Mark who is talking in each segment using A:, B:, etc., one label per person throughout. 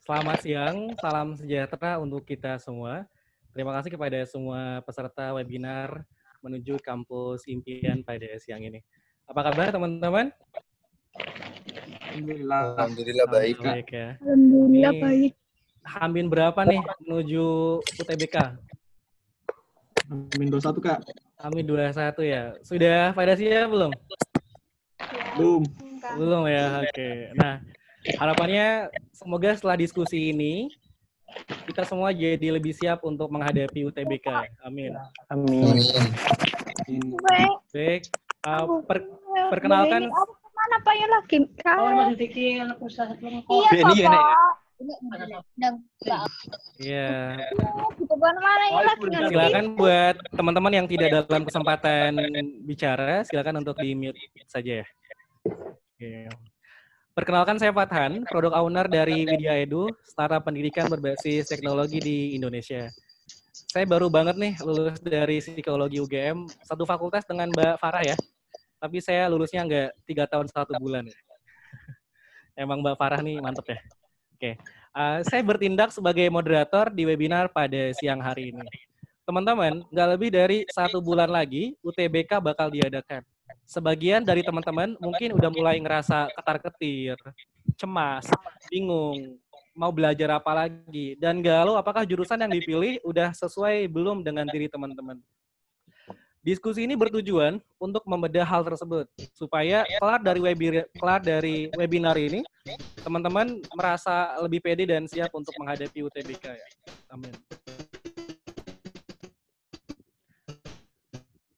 A: Selamat siang, salam sejahtera untuk kita semua. Terima kasih kepada semua peserta webinar menuju kampus impian pada siang ini. Apa kabar teman-teman?
B: Alhamdulillah baik, Kak.
A: Baik ya.
C: Alhamdulillah
A: Ini
C: baik.
A: Hamin berapa nih menuju UTBK?
D: Hamin 21, Kak.
A: Hamin 21 ya. Sudah pada siap belum?
D: Belum.
A: Belum ya, oke. Nah, harapannya semoga setelah diskusi ini kita semua jadi lebih siap untuk menghadapi UTBK. Amin.
D: Amin.
A: Baik, perkenalkan.
C: Mana Pak ya lagi? Iya,
D: Beni ya, Nek,
C: Pak.
A: Iya.
C: Mana ya lagi?
A: Silakan buat teman-teman yang tidak dalam kesempatan bicara, silakan untuk di-mute saja ya. Oke. Perkenalkan saya Fathan, produk owner dari Widya Edu, startup pendidikan berbasis teknologi di Indonesia. Saya baru banget nih lulus dari psikologi UGM, satu fakultas dengan Mbak Farah ya. Tapi saya lulusnya nggak 3 tahun 1 bulan. Emang Mbak Farah nih mantep ya. Oke, saya bertindak sebagai moderator di webinar pada siang hari ini. Teman-teman, nggak lebih dari 1 bulan lagi UTBK bakal diadakan. Sebagian dari teman-teman mungkin udah mulai ngerasa ketar-ketir, cemas, bingung, mau belajar apa lagi, dan galau apakah jurusan yang dipilih udah sesuai belum dengan diri teman-teman. Diskusi ini bertujuan untuk membedah hal tersebut, supaya kelar dari webinar ini, teman-teman merasa lebih pede dan siap untuk menghadapi UTBK ya. Amin.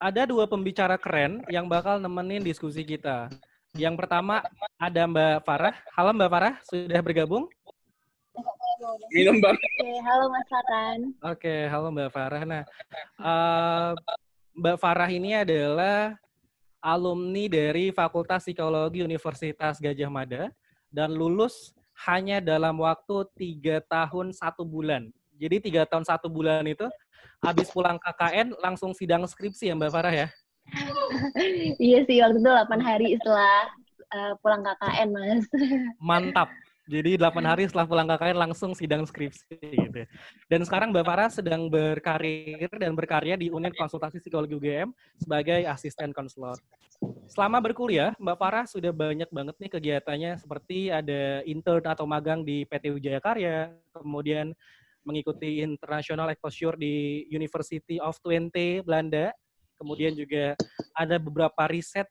A: Ada 2 pembicara keren yang bakal nemenin diskusi kita. Yang pertama ada Mbak Farah. Halo Mbak Farah, sudah bergabung?
B: Minum, Bang.
C: Oke, halo Mas Farhan.
A: Oke, halo Mbak Farah. Nah, Mbak Farah ini adalah alumni dari Fakultas Psikologi Universitas Gadjah Mada dan lulus hanya dalam waktu 3 tahun 1 bulan. Jadi 3 tahun 1 bulan itu habis pulang KKN langsung sidang skripsi ya Mbak Farah ya?
C: Iya sih, waktu itu 8 hari setelah pulang KKN, Mas.
A: Mantap. Jadi 8 hari setelah pulang KKN langsung sidang skripsi gitu. Dan sekarang Mbak Farah sedang berkarir dan berkarya di unit konsultasi psikologi UGM sebagai asisten konselor. Selama berkuliah, Mbak Farah sudah banyak banget nih kegiatannya seperti ada intern atau magang di PT Wijaya Karya, kemudian mengikuti international exposure di University of Twente, Belanda, kemudian juga ada beberapa riset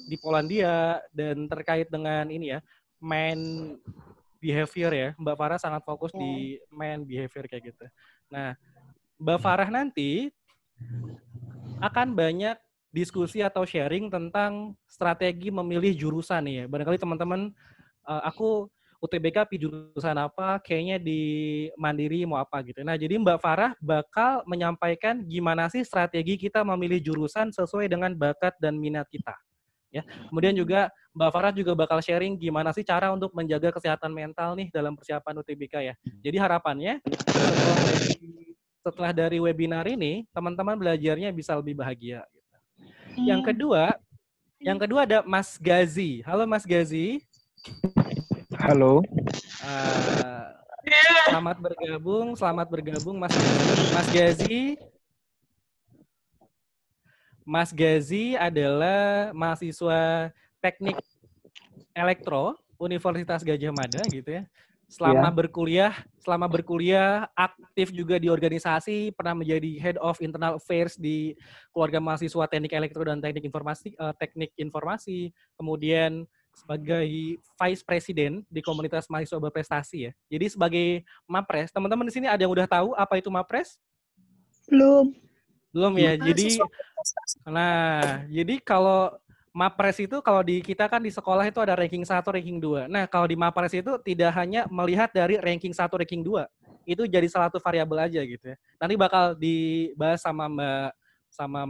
A: di Polandia dan terkait dengan ini ya, man behavior ya. Mbak Farah sangat fokus di man behavior kayak gitu. Nah, Mbak Farah nanti akan banyak diskusi atau sharing tentang strategi memilih jurusan nih ya. Barangkali teman-teman, aku UTBK jurusan apa, kayaknya di Mandiri mau apa gitu. Nah, jadi Mbak Farah bakal menyampaikan gimana sih strategi kita memilih jurusan sesuai dengan bakat dan minat kita. Ya. Kemudian juga Mbak Farah juga bakal sharing gimana sih cara untuk menjaga kesehatan mental nih dalam persiapan UTBK ya. Jadi harapannya setelah dari webinar ini, teman-teman belajarnya bisa lebih bahagia. Gitu. Yang kedua ada Mas Gazi. Halo Mas Gazi.
D: Halo.
A: Selamat bergabung Mas Gazi. Mas Gazi adalah mahasiswa teknik elektro Universitas Gadjah Mada gitu ya. Selama berkuliah aktif juga di organisasi, pernah menjadi Head of Internal Affairs di keluarga mahasiswa teknik elektro dan teknik informasi, kemudian sebagai Vice President di komunitas mahasiswa berprestasi ya. Jadi sebagai Mapres, teman-teman di sini ada yang udah tahu apa itu Mapres? Belum ya. Jadi kalau Mapres itu kalau di kita kan di sekolah itu ada ranking 1, ranking 2. Nah, kalau di Mapres itu tidak hanya melihat dari ranking 1, ranking 2. Itu jadi salah satu variabel aja gitu ya. Nanti bakal dibahas sama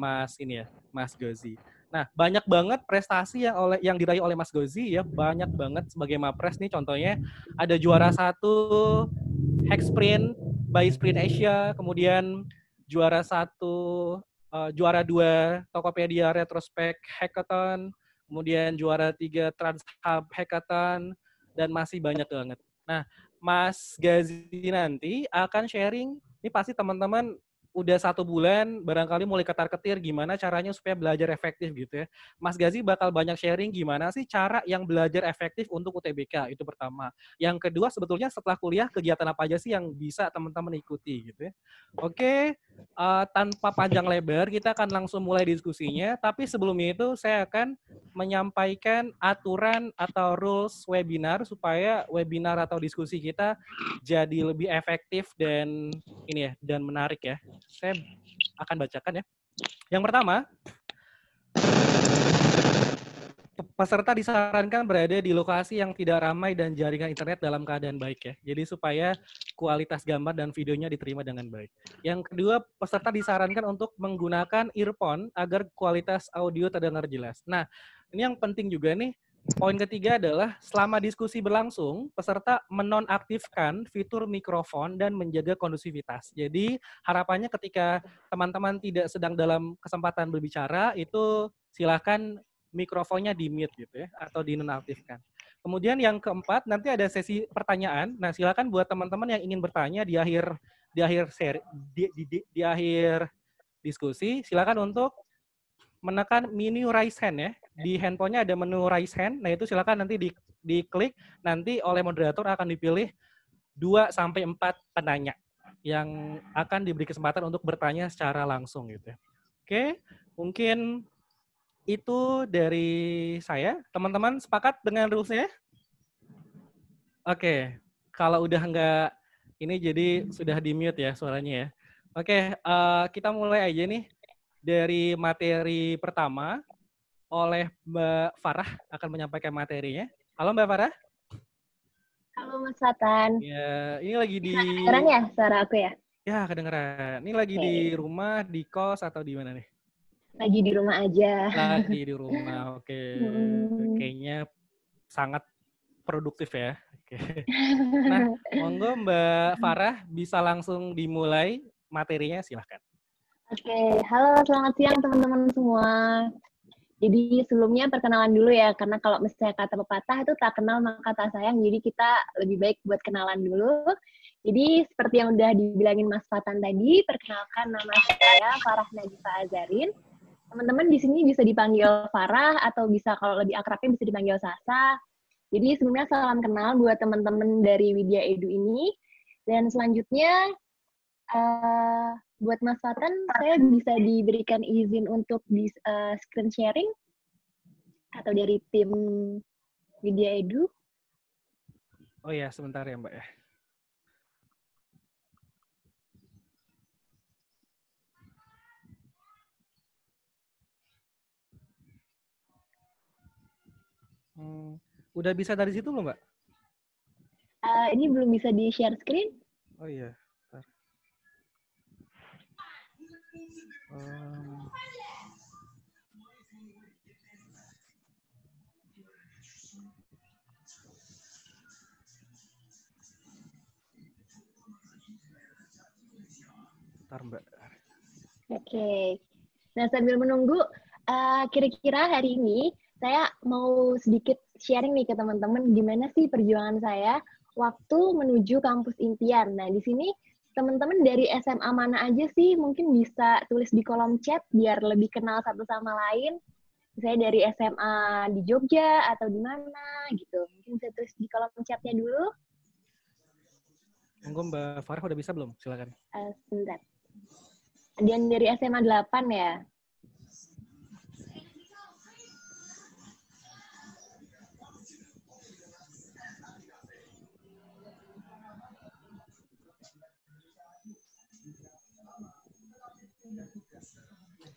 A: Mas ini ya, Mas Gozi. Nah, banyak banget prestasi yang diraih oleh Mas Gozi ya, banyak banget sebagai Mapres nih contohnya ada juara 1 Hack Sprint by Sprint Asia, kemudian juara 1 juara 2 Tokopedia Retrospect Hackathon, kemudian juara 3 TransHub Hackathon, dan masih banyak banget. Nah, Mas Gazi nanti akan sharing, ini pasti teman-teman udah 1 bulan barangkali mulai ketar-ketir gimana caranya supaya belajar efektif gitu ya. Mas Gazi bakal banyak sharing gimana sih cara yang belajar efektif untuk UTBK, itu pertama. Yang kedua sebetulnya setelah kuliah kegiatan apa aja sih yang bisa teman-teman ikuti gitu ya. Oke, tanpa panjang lebar kita akan langsung mulai diskusinya, tapi sebelumnya itu saya akan menyampaikan aturan atau rules webinar supaya webinar atau diskusi kita jadi lebih efektif dan ini ya, dan menarik ya. Saya akan bacakan ya. Yang pertama, peserta disarankan berada di lokasi yang tidak ramai dan jaringan internet dalam keadaan baik ya. Jadi supaya kualitas gambar dan videonya diterima dengan baik. Yang kedua, peserta disarankan untuk menggunakan earphone agar kualitas audio terdengar jelas. Nah, ini yang penting juga nih. Poin ketiga adalah selama diskusi berlangsung, peserta menonaktifkan fitur mikrofon dan menjaga kondusivitas. Jadi harapannya ketika teman-teman tidak sedang dalam kesempatan berbicara, itu silakan mikrofonnya di-mute gitu ya, atau dinonaktifkan. Kemudian yang keempat, nanti ada sesi pertanyaan. Nah, silakan buat teman-teman yang ingin bertanya di akhir diskusi, silakan untuk menekan menu raise hand ya. Di handphonenya ada menu raise hand. Nah, itu silakan nanti diklik, nanti oleh moderator akan dipilih 2 sampai 4 penanya yang akan diberi kesempatan untuk bertanya secara langsung gitu ya. Oke, mungkin itu dari saya. Teman-teman sepakat dengan rules-nya? Oke, kalau udah enggak ini jadi sudah di-mute ya suaranya ya. Oke, kita mulai aja nih. Dari materi pertama, oleh Mbak Farah akan menyampaikan materinya. Halo Mbak Farah.
C: Halo Mas Fatan.
A: Ya, ini lagi di...
C: Kedengeran ya suara aku ya?
A: Ya, kedengeran. Ini lagi di rumah, di kos, atau di mana nih?
C: Lagi di rumah aja.
A: Lagi di rumah, oke. Kayaknya sangat produktif ya. Oke. Nah, monggo Mbak Farah bisa langsung dimulai materinya, silahkan.
C: Oke, halo selamat siang teman-teman semua. Jadi sebelumnya perkenalan dulu ya, karena kalau misalnya kata pepatah itu tak kenal maka tak sayang, jadi kita lebih baik buat kenalan dulu. Jadi seperti yang udah dibilangin Mas Fatan tadi, perkenalkan nama saya Farah Nadifa Azarin. Teman-teman di sini bisa dipanggil Farah atau bisa kalau lebih akrabnya bisa dipanggil Sasa. Jadi sebelumnya salam kenal buat teman-teman dari Widya Edu ini. Dan selanjutnya buat Mas Fatan, saya bisa diberikan izin untuk di screen sharing atau dari tim Widya Edu.
A: Oh ya, sebentar ya Mbak ya. Udah bisa dari situ belum Mbak?
C: Ini belum bisa di-share screen.
A: Oh iya. Bentar, Mbak.
C: Oke. Nah, sambil menunggu, kira-kira hari ini saya mau sedikit sharing nih ke teman-teman gimana sih perjuangan saya waktu menuju kampus impian. Nah, di sini teman-teman dari SMA mana aja sih mungkin bisa tulis di kolom chat biar lebih kenal satu sama lain. Misalnya dari SMA di Jogja atau di mana gitu. Mungkin bisa tulis di kolom chatnya dulu.
A: Monggo Mbak Farah udah bisa belum? Silakan.
C: Sebentar. Dan dari SMA 8 ya.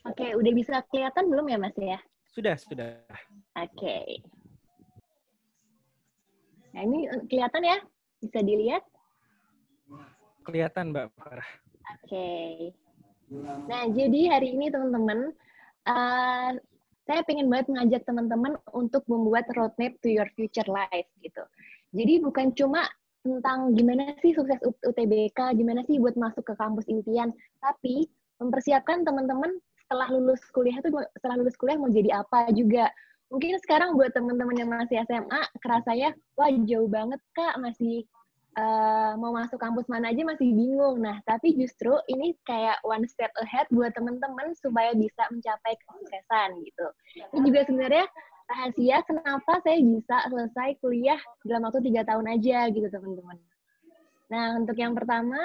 C: Oke, udah bisa kelihatan belum ya Mas ya?
A: Sudah.
C: Oke. Nah ini kelihatan ya? Bisa dilihat?
A: Kelihatan Mbak Farah.
C: Oke. Nah, jadi hari ini teman-teman, saya pengen banget mengajak teman-teman untuk membuat roadmap to your future life gitu. Jadi bukan cuma tentang gimana sih sukses UTBK, gimana sih buat masuk ke kampus impian, tapi mempersiapkan teman-teman setelah lulus kuliah mau jadi apa juga. Mungkin sekarang buat teman-teman yang masih SMA, kerasanya, wah jauh banget Kak, masih mau masuk kampus mana aja masih bingung. Nah, tapi justru ini kayak one step ahead buat teman-teman supaya bisa mencapai kesuksesan gitu. Ini juga sebenarnya rahasia kenapa saya bisa selesai kuliah dalam waktu 3 tahun aja gitu teman-teman. Nah, untuk yang pertama,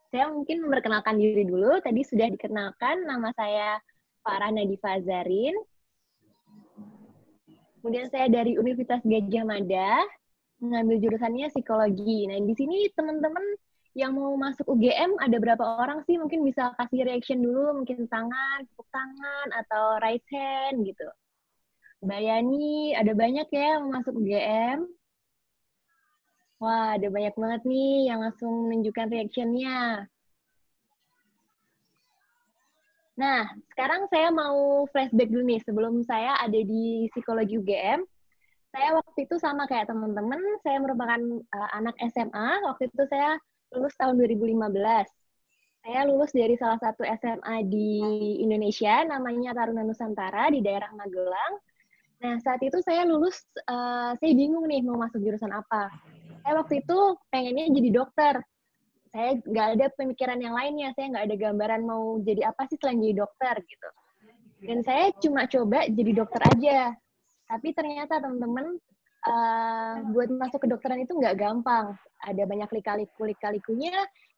C: saya mungkin memperkenalkan diri dulu. Tadi sudah dikenalkan, nama saya Farah Nadifa Zarin. Kemudian saya dari Universitas Gadjah Mada, mengambil jurusannya psikologi. Nah, di sini teman-teman yang mau masuk UGM ada berapa orang sih? Mungkin bisa kasih reaction dulu, mungkin tangan, tepuk tangan, atau raise hand gitu. Bayani, ada banyak ya yang mau masuk UGM. Wah, ada banyak banget nih yang langsung menunjukkan reaction-nya. Nah, sekarang saya mau flashback dulu nih. Sebelum saya ada di psikologi UGM, saya waktu itu sama kayak teman-teman, saya merupakan anak SMA. Waktu itu saya lulus tahun 2015. Saya lulus dari salah satu SMA di Indonesia, namanya Taruna Nusantara, di daerah Magelang. Nah, saat itu saya lulus, saya bingung nih mau masuk jurusan apa. Saya waktu itu pengennya jadi dokter. Saya nggak ada pemikiran yang lainnya, saya nggak ada gambaran mau jadi apa sih selain jadi dokter, gitu. Dan saya cuma coba jadi dokter aja. Tapi ternyata teman-teman, buat masuk ke dokteran itu nggak gampang. Ada banyak lika-likunya.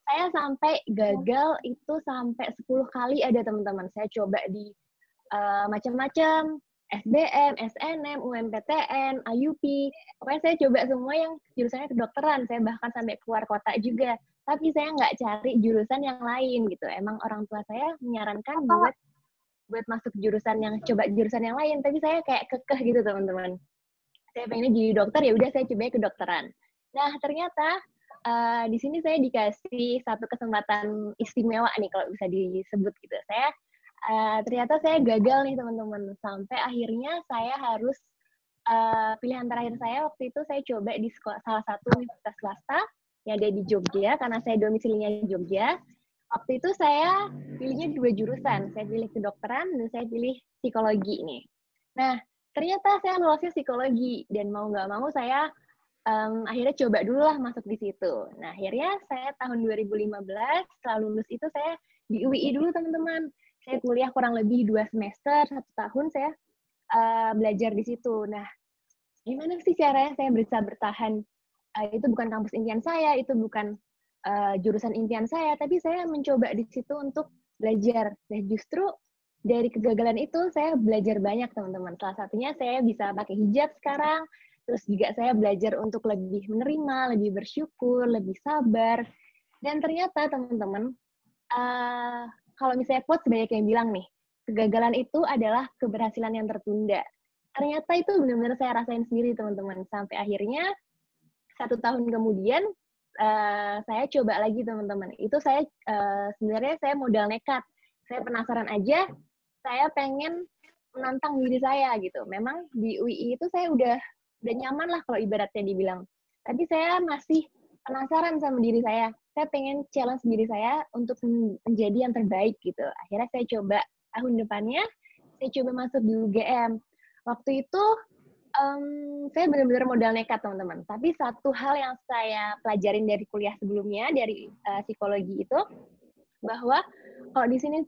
C: Saya sampai gagal itu sampai 10 kali ada teman-teman. Saya coba di macam-macam, SBM, SNM, UMPTN, IUP. Pokoknya saya coba semua yang jurusannya kedokteran. Saya bahkan sampai keluar kota juga. Tapi saya nggak cari jurusan yang lain gitu. Emang orang tua saya menyarankan buat masuk jurusan yang yang lain, tapi saya kayak kekeh gitu teman-teman. Saya pengennya jadi dokter, ya udah saya coba kedokteran. Nah, ternyata di sini saya dikasih satu kesempatan istimewa nih kalau bisa disebut gitu. Saya ternyata saya gagal nih teman-teman. Sampai akhirnya saya harus pilihan terakhir saya waktu itu saya coba di salah satu universitas swasta yang ada di Jogja karena saya domisilinya di Jogja. Waktu itu saya pilihnya 2 jurusan. Saya pilih kedokteran dan saya pilih psikologi nih. Nah, ternyata saya lulusnya psikologi. Dan mau nggak mau saya akhirnya coba dulu lah masuk di situ. Nah, akhirnya saya tahun 2015, setelah lulus itu saya di UII dulu teman-teman. Saya kuliah kurang lebih 2 semester, 1 tahun saya belajar di situ. Nah, gimana sih caranya saya bisa bertahan? Itu bukan kampus impian saya, itu bukan jurusan impian saya, tapi saya mencoba di situ untuk belajar. Dan justru dari kegagalan itu saya belajar banyak teman-teman. Salah satunya saya bisa pakai hijab sekarang, terus juga saya belajar untuk lebih menerima, lebih bersyukur, lebih sabar. Dan ternyata teman-teman, kalau misalnya quotes banyak yang bilang nih, kegagalan itu adalah keberhasilan yang tertunda. Ternyata itu benar-benar saya rasain sendiri teman-teman. Sampai akhirnya 1 tahun kemudian, saya coba lagi teman-teman. Itu saya sebenarnya saya modal nekat. Saya penasaran aja. Saya pengen menantang diri saya gitu. Memang di UI itu saya udah nyaman lah kalau ibaratnya dibilang. Tapi saya masih penasaran sama diri saya. Saya pengen challenge diri saya untuk menjadi yang terbaik gitu. Akhirnya saya coba tahun depannya. Saya coba masuk di UGM. Waktu itu saya benar-benar modal nekat teman-teman. Tapi satu hal yang saya pelajarin dari kuliah sebelumnya dari psikologi itu bahwa kalau di sini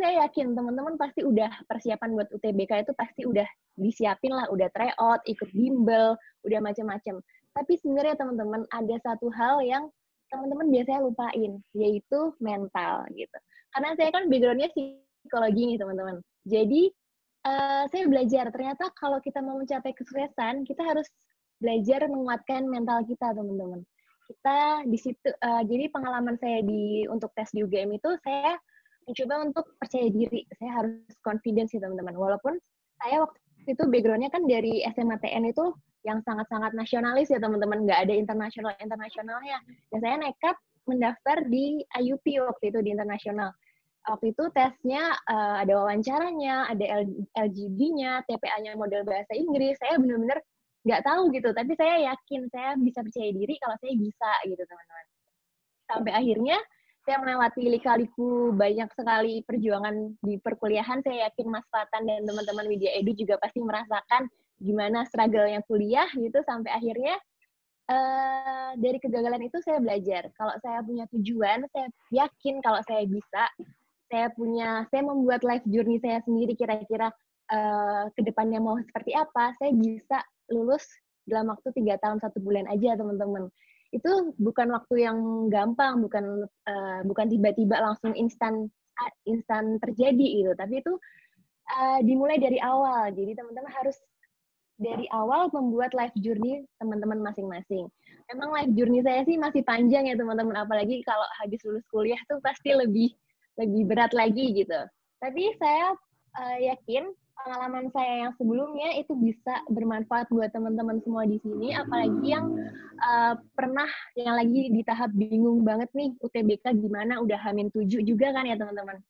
C: saya yakin teman-teman pasti udah persiapan buat UTBK itu pasti udah disiapin lah, udah tryout, ikut bimbel, udah macam-macam. Tapi sebenarnya teman-teman ada satu hal yang teman-teman biasanya lupain, yaitu mental gitu. Karena saya kan background-nya psikologi nih teman-teman. Jadi saya belajar ternyata kalau kita mau mencapai kesuksesan, kita harus belajar menguatkan mental kita, teman-teman. Kita di situ, jadi pengalaman saya untuk tes di UGM itu, saya mencoba untuk percaya diri. Saya harus confidence sih, teman-teman. Walaupun saya waktu itu background-nya kan dari SMA TN itu yang sangat-sangat nasionalis ya, teman-teman. Nggak ada internasionalnya. Dan saya nekat mendaftar di IUP waktu itu, di internasional. Waktu itu tesnya ada wawancaranya, ada LGD-nya, TPA-nya model bahasa Inggris. Saya benar-benar nggak tahu gitu, tapi saya yakin saya bisa percaya diri kalau saya bisa gitu teman-teman. Sampai akhirnya saya melewati lika-liku banyak sekali perjuangan di perkuliahan. Saya yakin Mas Fatan dan teman-teman Widya Edu juga pasti merasakan gimana struggle-nya kuliah gitu, sampai akhirnya dari kegagalan itu saya belajar. Kalau saya punya tujuan, saya yakin kalau saya bisa. Saya membuat life journey saya sendiri, kira-kira ke depannya mau seperti apa. Saya bisa lulus dalam waktu 3 tahun 1 bulan aja, teman-teman. Itu bukan waktu yang gampang, bukan tiba-tiba langsung instan terjadi gitu. Tapi itu dimulai dari awal. Jadi teman-teman harus dari awal membuat life journey teman-teman masing-masing. Memang life journey saya sih masih panjang ya teman-teman, apalagi kalau habis lulus kuliah tuh pasti lebih berat lagi gitu. Tapi saya yakin pengalaman saya yang sebelumnya itu bisa bermanfaat buat teman-teman semua di sini, apalagi yang yang lagi di tahap bingung banget nih UTBK gimana, udah H-7 juga kan ya teman-teman.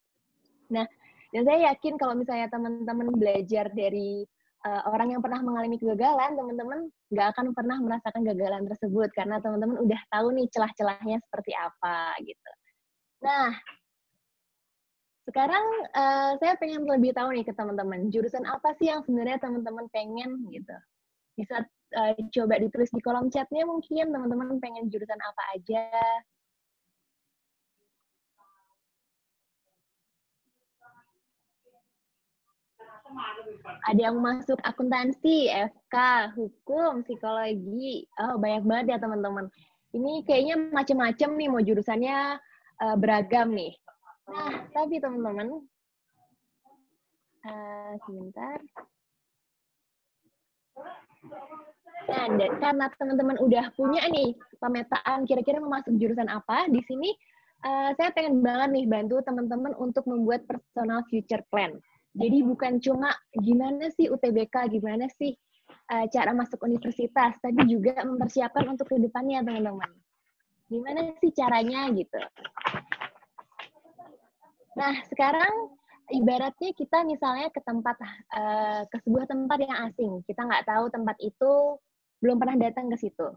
C: Nah, dan saya yakin kalau misalnya teman-teman belajar dari orang yang pernah mengalami kegagalan, teman-teman nggak akan pernah merasakan kegagalan tersebut karena teman-teman udah tahu nih celah-celahnya seperti apa gitu. Nah, sekarang saya pengen lebih tahu nih ke teman-teman, jurusan apa sih yang sebenarnya teman-teman pengen gitu. Bisa coba ditulis di kolom chatnya mungkin teman-teman pengen jurusan apa aja. Ada yang masuk akuntansi, FK, hukum, psikologi. Oh, banyak banget ya teman-teman. Ini kayaknya macam-macam nih, mau jurusannya beragam nih. Nah, tapi teman-teman, sebentar. Nah, karena teman-teman udah punya nih pemetaan kira-kira mau masuk jurusan apa, di sini saya pengen banget nih bantu teman-teman untuk membuat personal future plan. Jadi bukan cuma gimana sih UTBK, gimana sih cara masuk universitas, tapi juga mempersiapkan untuk kedepannya teman-teman. Gimana sih caranya gitu. Nah, sekarang ibaratnya kita misalnya ke sebuah tempat yang asing. Kita nggak tahu tempat itu, belum pernah datang ke situ.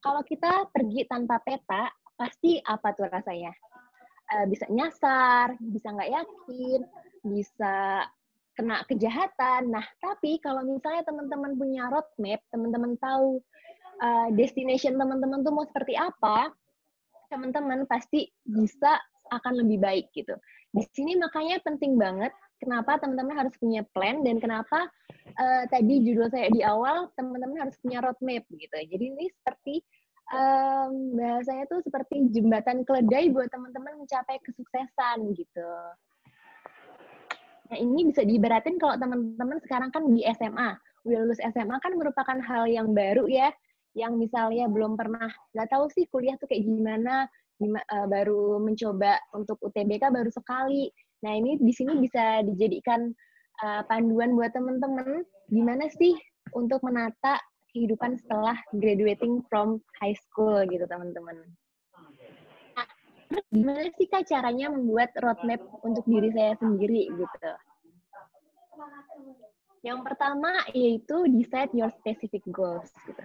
C: Kalau kita pergi tanpa peta, pasti apa tuh rasanya? Bisa nyasar, bisa nggak yakin, bisa kena kejahatan. Nah, tapi kalau misalnya teman-teman punya roadmap, teman-teman tahu destination teman-teman tuh mau seperti apa, teman-teman pasti bisa akan lebih baik gitu. Di sini makanya penting banget kenapa teman-teman harus punya plan dan kenapa tadi judul saya di awal teman-teman harus punya roadmap gitu. Jadi ini seperti bahasanya tuh seperti jembatan keledai buat teman-teman mencapai kesuksesan gitu. Nah, ini bisa diibaratin kalau teman-teman sekarang kan di SMA. Udah lulus SMA kan merupakan hal yang baru ya, yang misalnya belum pernah, nggak tahu sih kuliah tuh kayak gimana, baru mencoba untuk UTBK baru sekali. Nah, ini di sini bisa dijadikan panduan buat teman-teman, gimana sih untuk menata kehidupan setelah graduating from high school gitu, teman-teman. Gimana sih Kak caranya membuat roadmap untuk diri saya sendiri gitu? Yang pertama yaitu decide your specific goals. Gitu.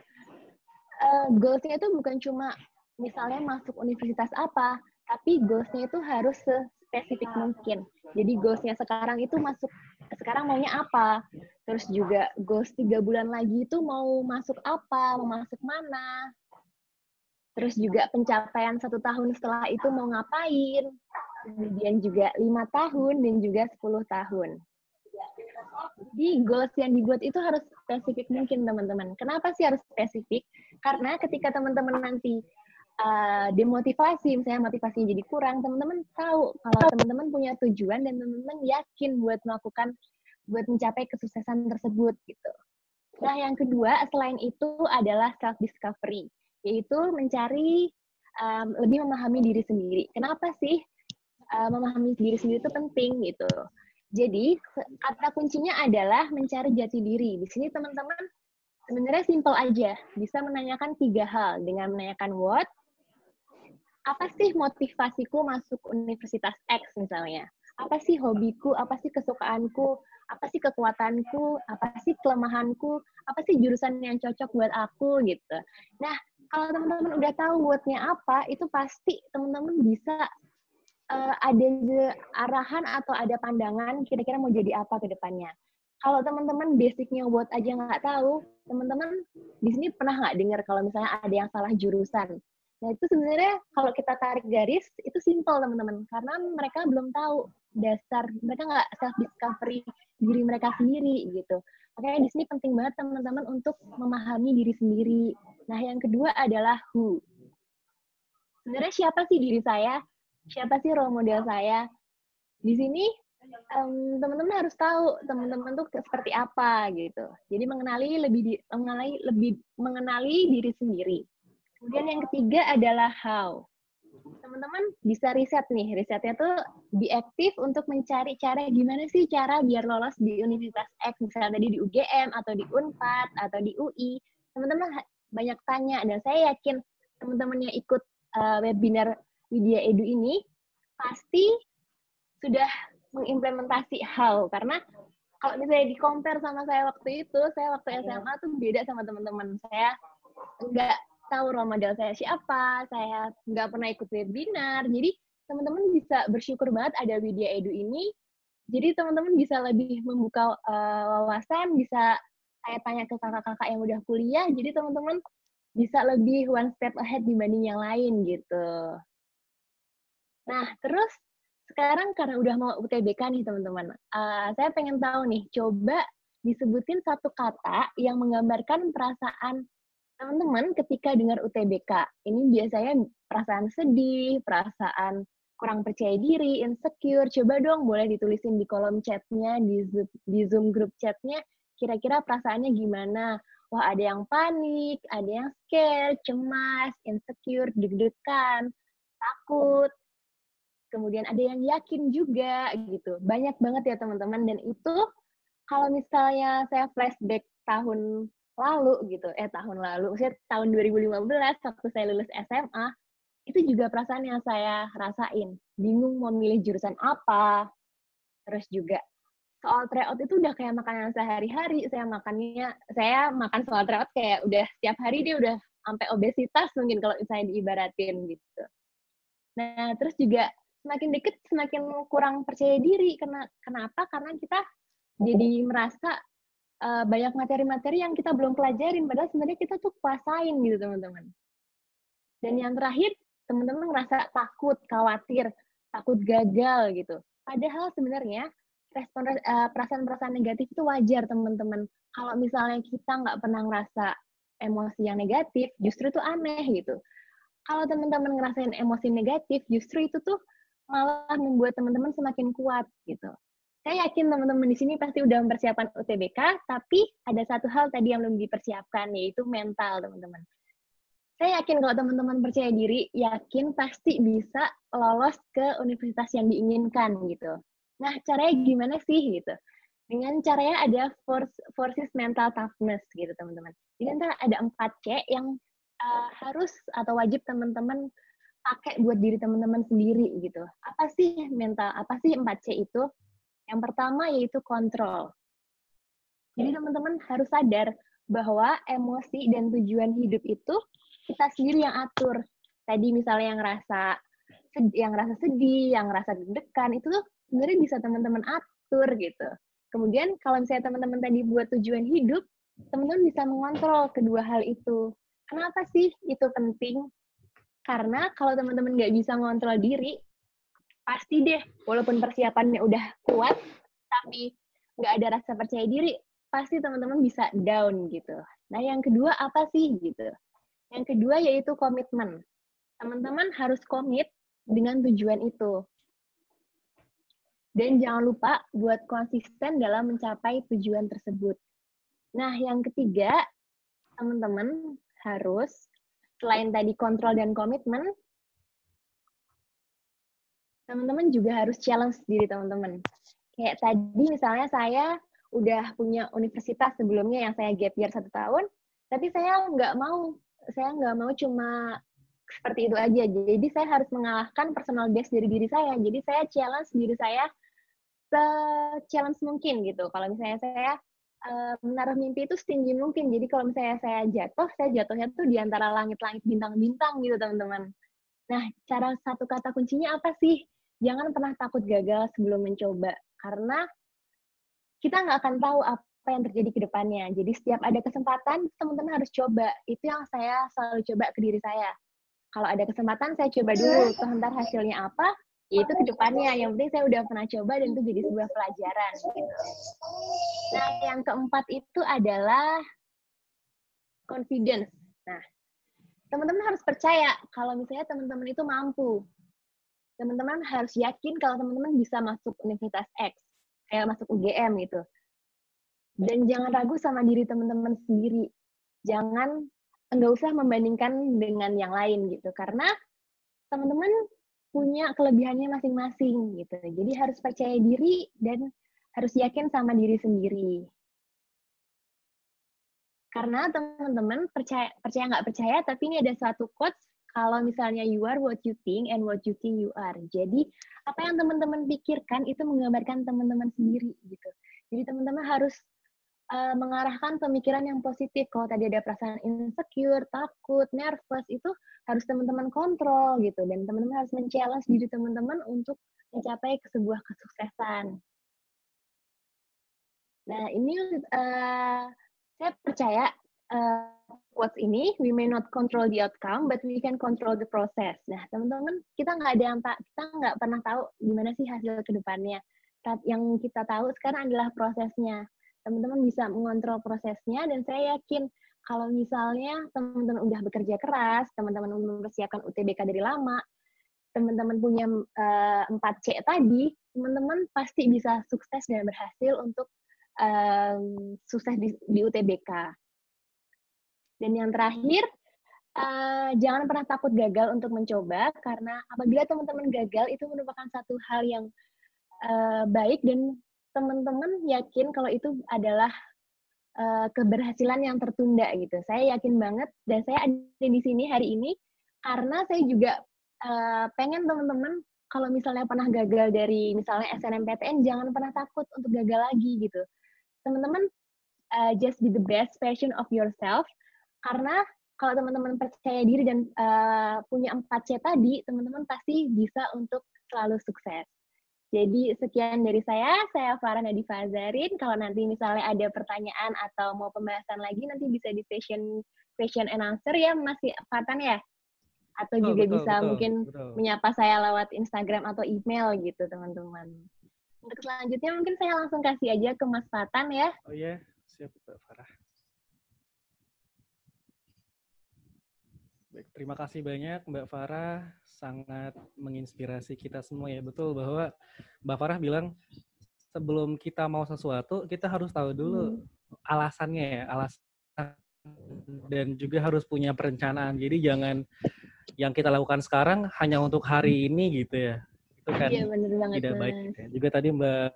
C: Goals-nya itu bukan cuma misalnya masuk universitas apa, tapi goals-nya itu harus spesifik mungkin. Jadi goals-nya sekarang itu sekarang maunya apa? Terus juga goals 3 bulan lagi itu mau masuk apa, mau masuk mana? Terus juga pencapaian 1 tahun setelah itu mau ngapain, kemudian juga 5 tahun dan juga 10 tahun. Jadi goals yang dibuat itu harus spesifik mungkin teman-teman. Kenapa sih harus spesifik? Karena ketika teman-teman nanti demotivasi, misalnya motivasinya jadi kurang, teman-teman tahu kalau teman-teman punya tujuan dan teman-teman yakin buat mencapai kesuksesan tersebut gitu. Nah, yang kedua selain itu adalah self discovery, yaitu mencari lebih memahami diri sendiri. Kenapa sih memahami diri sendiri itu penting gitu? Jadi kata kuncinya adalah mencari jati diri. Di sini teman-teman sebenarnya simple aja, bisa menanyakan 3 hal dengan menanyakan what, apa sih motivasiku masuk universitas X misalnya, apa sih hobiku, apa sih kesukaanku, apa sih kekuatanku, apa sih kelemahanku, apa sih jurusan yang cocok buat aku gitu. Nah, kalau teman-teman udah tahu what-nya apa, itu pasti teman-teman bisa ada arahan atau ada pandangan kira-kira mau jadi apa ke depannya. Kalau teman-teman basicnya buat aja nggak tahu, teman-teman di sini pernah nggak dengar kalau misalnya ada yang salah jurusan? Nah itu sebenarnya kalau kita tarik garis itu simple teman-teman, karena mereka belum tahu dasar, mereka nggak self discovery diri mereka sendiri gitu. Makanya di sini penting banget teman-teman untuk memahami diri sendiri. Nah yang kedua adalah who. Sebenarnya siapa sih diri saya? Siapa sih role model saya? Di sini teman-teman harus tahu teman-teman tuh seperti apa gitu. Jadi mengenali diri sendiri. Kemudian yang ketiga adalah how. Teman-teman bisa riset nih. Risetnya tuh be aktif untuk mencari cara gimana sih cara biar lolos di Universitas X, misalnya tadi di UGM atau di Unpad atau di UI. Teman-teman banyak tanya dan saya yakin teman-teman yang ikut webinar Widya Edu ini pasti sudah mengimplementasi how, karena kalau misalnya di-compare sama saya waktu itu, saya waktu SMA tuh beda sama teman-teman. Saya nggak tahu role model saya siapa, saya nggak pernah ikut webinar, jadi teman-teman bisa bersyukur banget ada Widya Edu ini, jadi teman-teman bisa lebih membuka wawasan, bisa saya tanya ke kakak-kakak yang udah kuliah, jadi teman-teman bisa lebih one step ahead dibanding yang lain gitu. Nah, terus sekarang karena udah mau UTBK nih teman-teman, saya pengen tahu nih, coba disebutin satu kata yang menggambarkan perasaan teman-teman ketika dengar UTBK. Ini biasanya perasaan sedih, perasaan kurang percaya diri, insecure. Coba dong boleh ditulisin di kolom chatnya, di Zoom group chatnya, kira-kira perasaannya gimana? Wah, ada yang panik, ada yang scared, cemas, insecure, deg-degan, takut, kemudian ada yang yakin juga gitu. Banyak banget ya teman-teman, dan itu kalau misalnya saya flashback tahun lalu gitu, maksudnya tahun 2015 waktu saya lulus SMA, itu juga perasaan yang saya rasain. Bingung mau milih jurusan apa, terus juga soal tryout itu udah kayak makanan sehari-hari. Saya makan soal tryout kayak udah setiap hari dia udah sampai obesitas mungkin kalau saya diibaratin gitu. Nah, terus juga semakin deket semakin kurang percaya diri. Kenapa? Karena kita jadi merasa banyak materi-materi yang kita belum pelajarin, padahal sebenarnya kita tuh kuasain gitu teman-teman. Dan yang terakhir, teman-teman ngerasa takut, khawatir, takut gagal gitu. Padahal sebenarnya perasaan-perasaan negatif itu wajar teman-teman. Kalau misalnya kita nggak pernah ngerasa emosi yang negatif, justru itu aneh gitu. Kalau teman-teman ngerasain emosi negatif, justru itu tuh malah membuat teman-teman semakin kuat gitu. Saya yakin teman-teman di sini pasti udah mempersiapkan UTBK, tapi ada satu hal tadi yang belum dipersiapkan, yaitu mental, teman-teman. Saya yakin kalau teman-teman percaya diri, yakin pasti bisa lolos ke universitas yang diinginkan gitu. Nah, caranya gimana sih gitu? Dengan caranya ada forces mental toughness gitu, teman-teman. Jadi ada 4C yang harus atau wajib teman-teman pakai buat diri teman-teman sendiri gitu. Apa sih 4C itu? Yang pertama yaitu kontrol. Jadi teman-teman harus sadar bahwa emosi dan tujuan hidup itu kita sendiri yang atur. Tadi misalnya yang rasa sedih, yang rasa deg-degan, itu tuh sebenarnya bisa teman-teman atur gitu. Kemudian kalau misalnya teman-teman tadi buat tujuan hidup, teman-teman bisa mengontrol kedua hal itu. Kenapa sih itu penting? Karena kalau teman-teman nggak bisa mengontrol diri, pasti deh, walaupun persiapannya udah kuat, tapi nggak ada rasa percaya diri, pasti teman-teman bisa down gitu. Nah, yang kedua apa sih gitu? Yang kedua yaitu komitmen. Teman-teman harus komit dengan tujuan itu. Dan jangan lupa buat konsisten dalam mencapai tujuan tersebut. Nah, yang ketiga, teman-teman harus, selain tadi kontrol dan komitmen, teman-teman juga harus challenge diri teman-teman. Kayak tadi misalnya saya udah punya universitas sebelumnya yang saya gap year 1 tahun, tapi saya nggak mau cuma seperti itu aja. Jadi saya harus mengalahkan personal best dari diri saya. Jadi saya challenge diri saya se-challenge mungkin gitu. Kalau misalnya saya menaruh mimpi itu setinggi mungkin. Jadi kalau misalnya saya jatuhnya tuh di antara langit-langit bintang-bintang gitu teman-teman. Nah, cara satu kata kuncinya apa sih? jangan pernah takut gagal sebelum mencoba, karena kita nggak akan tahu apa yang terjadi ke depannya. Jadi setiap ada kesempatan, teman-teman harus coba. Itu yang saya selalu coba ke diri saya. Kalau ada kesempatan, saya coba dulu. Toh ntar hasilnya apa, ya itu ke depannya. Yang penting saya udah pernah coba dan itu jadi sebuah pelajaran. Gitu. Nah, yang keempat itu adalah confidence. Nah, teman-teman harus percaya kalau misalnya teman-teman itu mampu. Teman-teman harus yakin kalau teman-teman bisa masuk Universitas X, kayak masuk UGM gitu. Dan jangan ragu sama diri teman-teman sendiri. Nggak usah membandingkan dengan yang lain gitu. Karena teman-teman punya kelebihannya masing-masing gitu. Jadi harus percaya diri dan harus yakin sama diri sendiri. Karena teman-teman percaya nggak percaya, tapi ini ada suatu quotes, kalau misalnya you are what you think and what you think you are. Jadi apa yang teman-teman pikirkan itu menggambarkan teman-teman sendiri gitu. Jadi teman-teman harus mengarahkan pemikiran yang positif. Kalau tadi ada perasaan insecure, takut, nervous, itu harus teman-teman kontrol gitu. Dan teman-teman harus men-challenge diri teman-teman untuk mencapai sebuah kesuksesan. Nah, ini saya percaya quotes ini, we may not control the outcome, but we can control the process. Nah, teman-teman, kita nggak pernah tahu gimana sih hasil kedepannya. Yang kita tahu sekarang adalah prosesnya. Teman-teman bisa mengontrol prosesnya, dan saya yakin kalau misalnya teman-teman udah bekerja keras, teman-teman mempersiapkan UTBK dari lama, teman-teman punya 4C tadi, teman-teman pasti bisa sukses dan berhasil untuk sukses di UTBK. Dan yang terakhir, jangan pernah takut gagal untuk mencoba, karena apabila teman-teman gagal, itu merupakan satu hal yang baik, dan teman-teman yakin kalau itu adalah keberhasilan yang tertunda gitu. Saya yakin banget, dan saya ada di sini hari ini, karena saya juga pengen teman-teman, kalau misalnya pernah gagal dari misalnya SNMPTN, jangan pernah takut untuk gagal lagi gitu. Teman-teman, just be the best version of yourself, karena kalau teman-teman percaya diri dan punya 4C tadi, teman-teman pasti bisa untuk selalu sukses. Jadi sekian dari saya Farah Nadifa Azarin. Kalau nanti misalnya ada pertanyaan atau mau pembahasan lagi, nanti bisa di session question and answer ya, Mas Fatan ya? Atau juga bisa mungkin menyapa saya lewat Instagram atau email gitu, teman-teman. Untuk selanjutnya mungkin saya langsung kasih aja ke Mas Fatan ya.
A: Oh iya, siap Mbak Farah. Baik, terima kasih banyak Mbak Farah, sangat menginspirasi kita semua ya. Betul bahwa Mbak Farah bilang sebelum kita mau sesuatu, kita harus tahu dulu alasannya ya, alasan, dan juga harus punya perencanaan. Jadi jangan yang kita lakukan sekarang hanya untuk hari ini gitu ya. Itu kan tidak baik gitu ya. Juga tadi Mbak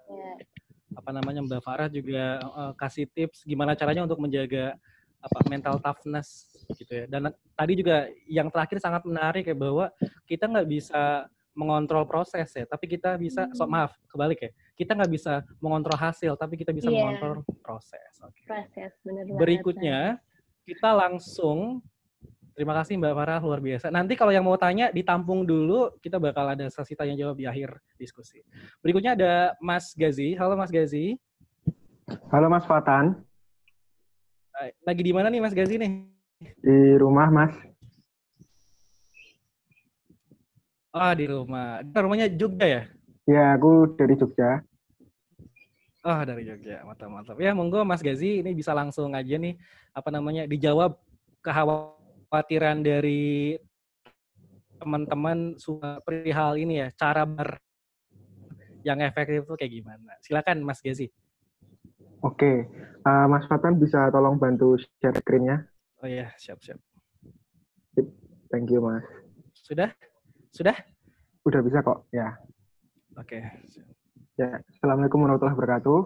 A: Farah juga kasih tips gimana caranya untuk menjaga mental toughness gitu ya. Dan tadi juga yang terakhir sangat menarik ya, bahwa kita nggak bisa mengontrol proses ya, tapi kita bisa kebalik ya. Kita nggak bisa mengontrol hasil, tapi kita bisa mengontrol proses. Okay.
C: Proses, benar banget.
A: Berikutnya kita langsung, terima kasih Mbak Farah, luar biasa. Nanti kalau yang mau tanya ditampung dulu, kita bakal ada sesi tanya jawab di akhir diskusi. Berikutnya ada Mas Gazi. Halo Mas Gazi.
D: Halo Mas Fatan.
A: Lagi di mana nih Mas Gazi nih?
D: Di rumah Mas.
A: Oh, di rumah. Rumahnya Jogja ya?
D: Ya, aku dari Jogja.
A: Oh, dari Jogja. Mantap. Ya, monggo Mas Gazi, ini bisa langsung aja nih, dijawab kekhawatiran dari teman-teman perihal ini ya, cara yang efektif itu kayak gimana. Silakan Mas Gazi.
D: Oke, Mas Fatan bisa tolong bantu share screen-nya?
A: Oh iya, siap.
D: Thank you, Mas.
A: Sudah?
D: Udah bisa kok, ya.
A: Oke.
D: Ya, Assalamualaikum warahmatullahi wabarakatuh.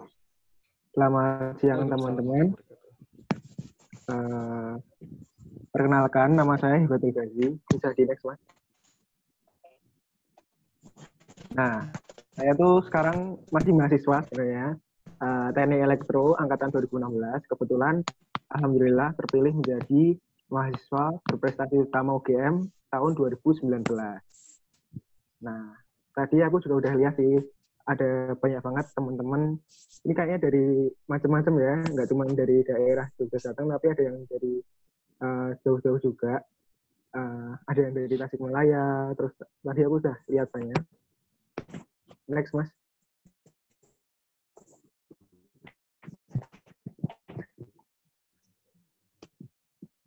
D: Selamat siang teman-teman. Perkenalkan, nama saya Hibatul Gazi. Bisa di next, Mas. Nah, saya tuh sekarang masih mahasiswa sebenarnya. Teknik Elektro Angkatan 2016. Kebetulan, alhamdulillah terpilih menjadi mahasiswa berprestasi utama UGM tahun 2019. Nah, tadi aku juga udah lihat sih, ada banyak banget teman-teman. Ini kayaknya dari macam-macam ya, nggak cuma dari daerah Jogja Jateng, tapi ada yang dari jauh-jauh juga. Ada yang dari Tasikmalaya, terus tadi aku udah lihat banyak. Next, Mas.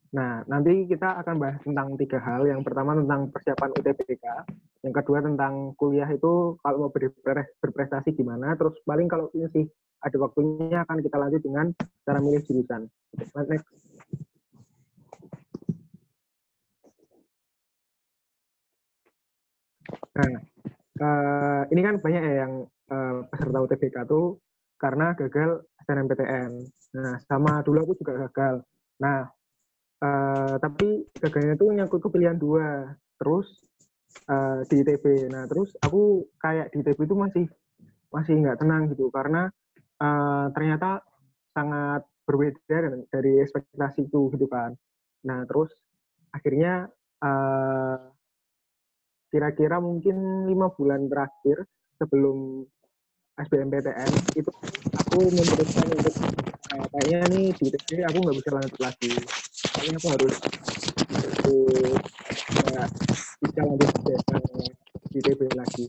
D: Nah, nanti kita akan bahas tentang 3 hal. Yang pertama tentang persiapan UTBK. Yang kedua tentang kuliah itu kalau mau berprestasi gimana. Terus paling kalau ini sih ada waktunya akan kita lanjut dengan cara milih jurusan. Next. Nah, ini kan banyak ya yang peserta UTBK tuh karena gagal SNMPTN. Nah, sama dulu aku juga gagal. Nah, tapi gagalnya itu nyangkut ke pilihan 2. Terus di ITB. Nah, terus aku kayak di ITB itu masih nggak tenang gitu karena ternyata sangat berbeda dari ekspektasi itu gitu kan. Nah, terus akhirnya kira-kira mungkin 5 bulan terakhir sebelum SBMPTN itu aku memutuskan untuk kayaknya nih di ITB aku nggak bisa lanjut lagi. Kayaknya aku harus bisa lanjut di ITB lagi.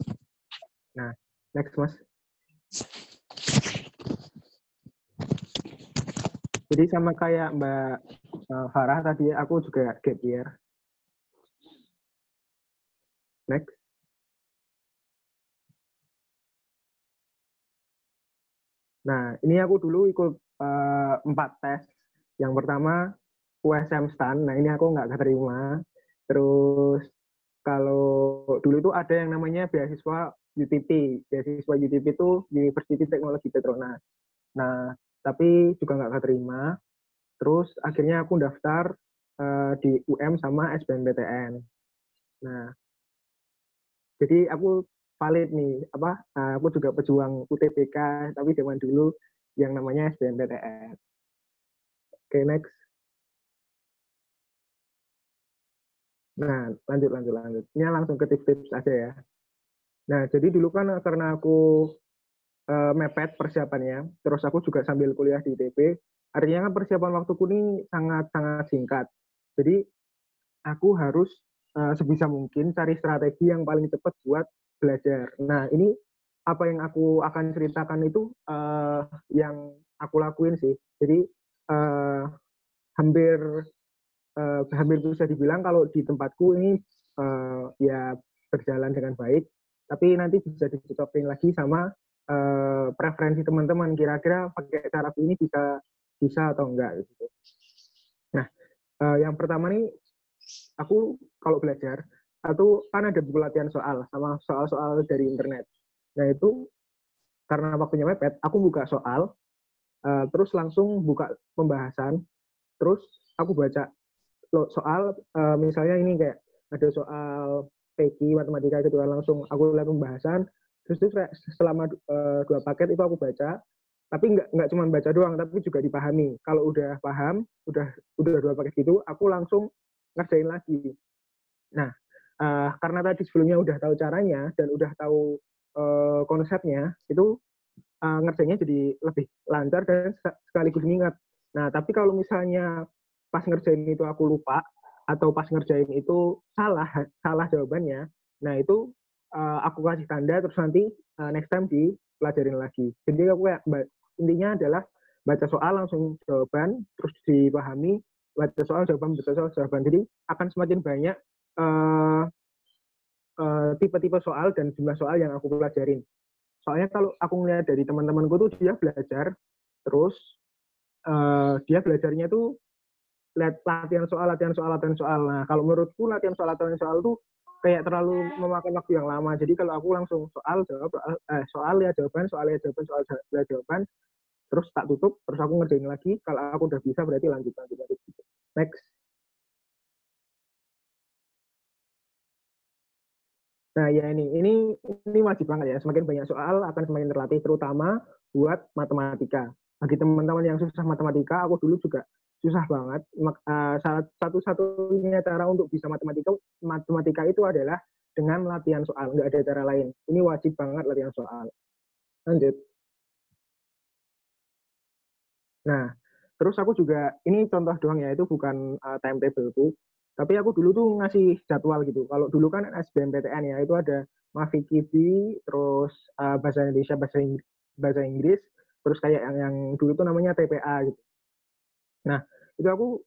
D: Nah, next Mas. Jadi sama kayak Mbak Farah tadi, aku juga gap year. Next. Nah, ini aku dulu ikut 4 tes. Yang pertama USM STAN. Nah, ini aku nggak keterima. Terus kalau dulu itu ada yang namanya beasiswa UTP. Beasiswa UTP itu University Teknologi Petronas. Nah, tapi juga nggak keterima. Terus akhirnya aku daftar di UM sama SBMPTN. Nah, jadi aku valid nih, aku juga pejuang UTBK, tapi zaman dulu yang namanya SBMPTN. Oke, next. Nah, lanjut. Ini langsung ke tips-tips aja ya. Nah, jadi dulu kan karena aku mepet persiapannya, terus aku juga sambil kuliah di ITB, artinya kan persiapan waktuku ini sangat-sangat singkat. Jadi aku harus sebisa mungkin cari strategi yang paling cepat buat belajar. Nah, ini apa yang aku akan ceritakan itu yang aku lakuin sih. Jadi hampir bisa dibilang kalau di tempatku ini ya berjalan dengan baik, tapi nanti bisa dicocokin lagi sama preferensi teman-teman. Kira-kira pakai cara ini bisa atau enggak gitu. Nah, yang pertama nih aku kalau belajar atau kan ada buku latihan soal sama soal-soal dari internet. Nah itu karena waktunya mepet, aku buka soal, terus langsung buka pembahasan, terus aku baca soal, misalnya ini kayak ada soal PG matematika gitu, langsung aku lihat pembahasan, terus itu selama 2 paket itu aku baca, tapi nggak cuma baca doang, tapi juga dipahami. Kalau udah paham, udah 2 paket gitu, aku langsung ngerjain lagi. Nah, karena tadi sebelumnya udah tahu caranya dan udah tahu konsepnya, itu ngerjainnya jadi lebih lancar dan sekaligus ingat. Nah, tapi kalau misalnya pas ngerjain itu aku lupa atau pas ngerjain itu salah jawabannya, nah itu aku kasih tanda terus nanti next time dipelajarin lagi. Jadi aku kayak intinya adalah baca soal langsung jawaban terus dipahami, baca soal jawaban. Jadi akan semakin banyak tipe-tipe soal dan jumlah soal yang aku pelajarin. Soalnya kalau aku ngeliat dari teman-temanku tuh dia belajar, terus dia belajarnya tuh latihan soal. Nah, kalau menurutku latihan soal tuh kayak terlalu memakan waktu yang lama. Jadi kalau aku langsung soal ya jawaban, terus tak tutup, terus aku ngerjain lagi. Kalau aku udah bisa berarti lanjut. Next. Nah ya ini wajib banget ya. Semakin banyak soal akan semakin terlatih, terutama buat matematika. Bagi teman-teman yang susah matematika, aku dulu juga susah banget. Satu-satunya cara untuk bisa matematika itu adalah dengan latihan soal, nggak ada cara lain. Ini wajib banget latihan soal. Lanjut. Nah, terus aku juga, ini contoh doang ya, itu bukan timetable-ku, tapi aku dulu tuh ngasih jadwal gitu. Kalau dulu kan SBMPTN ya, itu ada Mafikidi, terus bahasa Indonesia, bahasa Inggris, terus kayak yang dulu tuh namanya TPA gitu. Nah, itu aku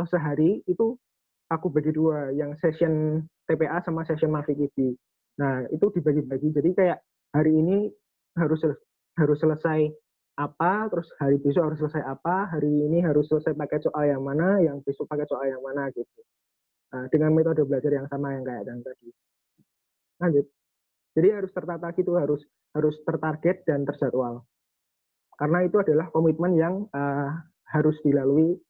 D: sehari itu aku bagi dua, yang session TPA sama session Mafikidi. Nah, itu dibagi-bagi. Jadi kayak hari ini harus selesai apa, terus hari besok harus selesai apa, hari ini harus selesai pakai soal yang mana, yang besok pakai soal yang mana gitu. Nah, dengan metode belajar yang sama yang kayak yang tadi. Lanjut. Jadi harus tertata gitu, harus tertarget dan terjadwal. Karena itu adalah komitmen yang harus dilalui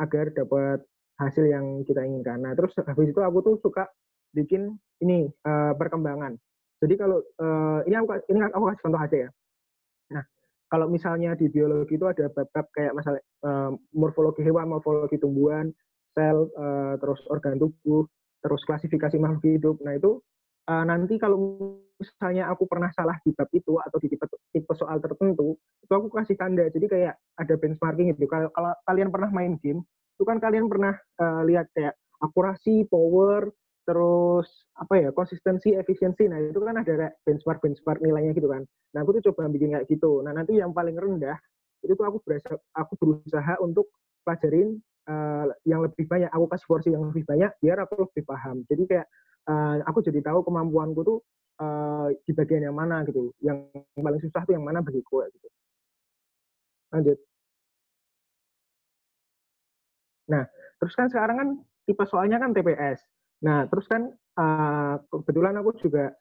D: agar dapat hasil yang kita inginkan. Nah, terus habis itu aku tuh suka bikin ini perkembangan. Jadi kalau ini aku kasih contoh aja ya. Nah, kalau misalnya di biologi itu ada bab-bab kayak masalah morfologi hewan, morfologi tumbuhan, sel, terus organ tubuh, terus klasifikasi makhluk hidup. Nah, itu nanti kalau misalnya aku pernah salah di bab itu atau di tipe soal tertentu, itu aku kasih tanda. Jadi kayak ada benchmarking gitu. Kalau kalian pernah main game, itu kan kalian pernah lihat kayak akurasi, power, terus apa ya, konsistensi, efisiensi. Nah, itu kan ada benchmark nilainya gitu kan. Nah, aku tuh coba bikin kayak gitu. Nah, nanti yang paling rendah itu tuh aku berusaha untuk pelajarin yang lebih banyak. Aku kasih porsi yang lebih banyak biar aku lebih paham. Jadi kayak aku jadi tahu kemampuanku tuh di bagian yang mana gitu. Yang paling susah tuh yang mana bagiku gitu. Lanjut. Nah, terus kan sekarang kan tipe soalnya kan TPS. Nah, terus kan kebetulan aku juga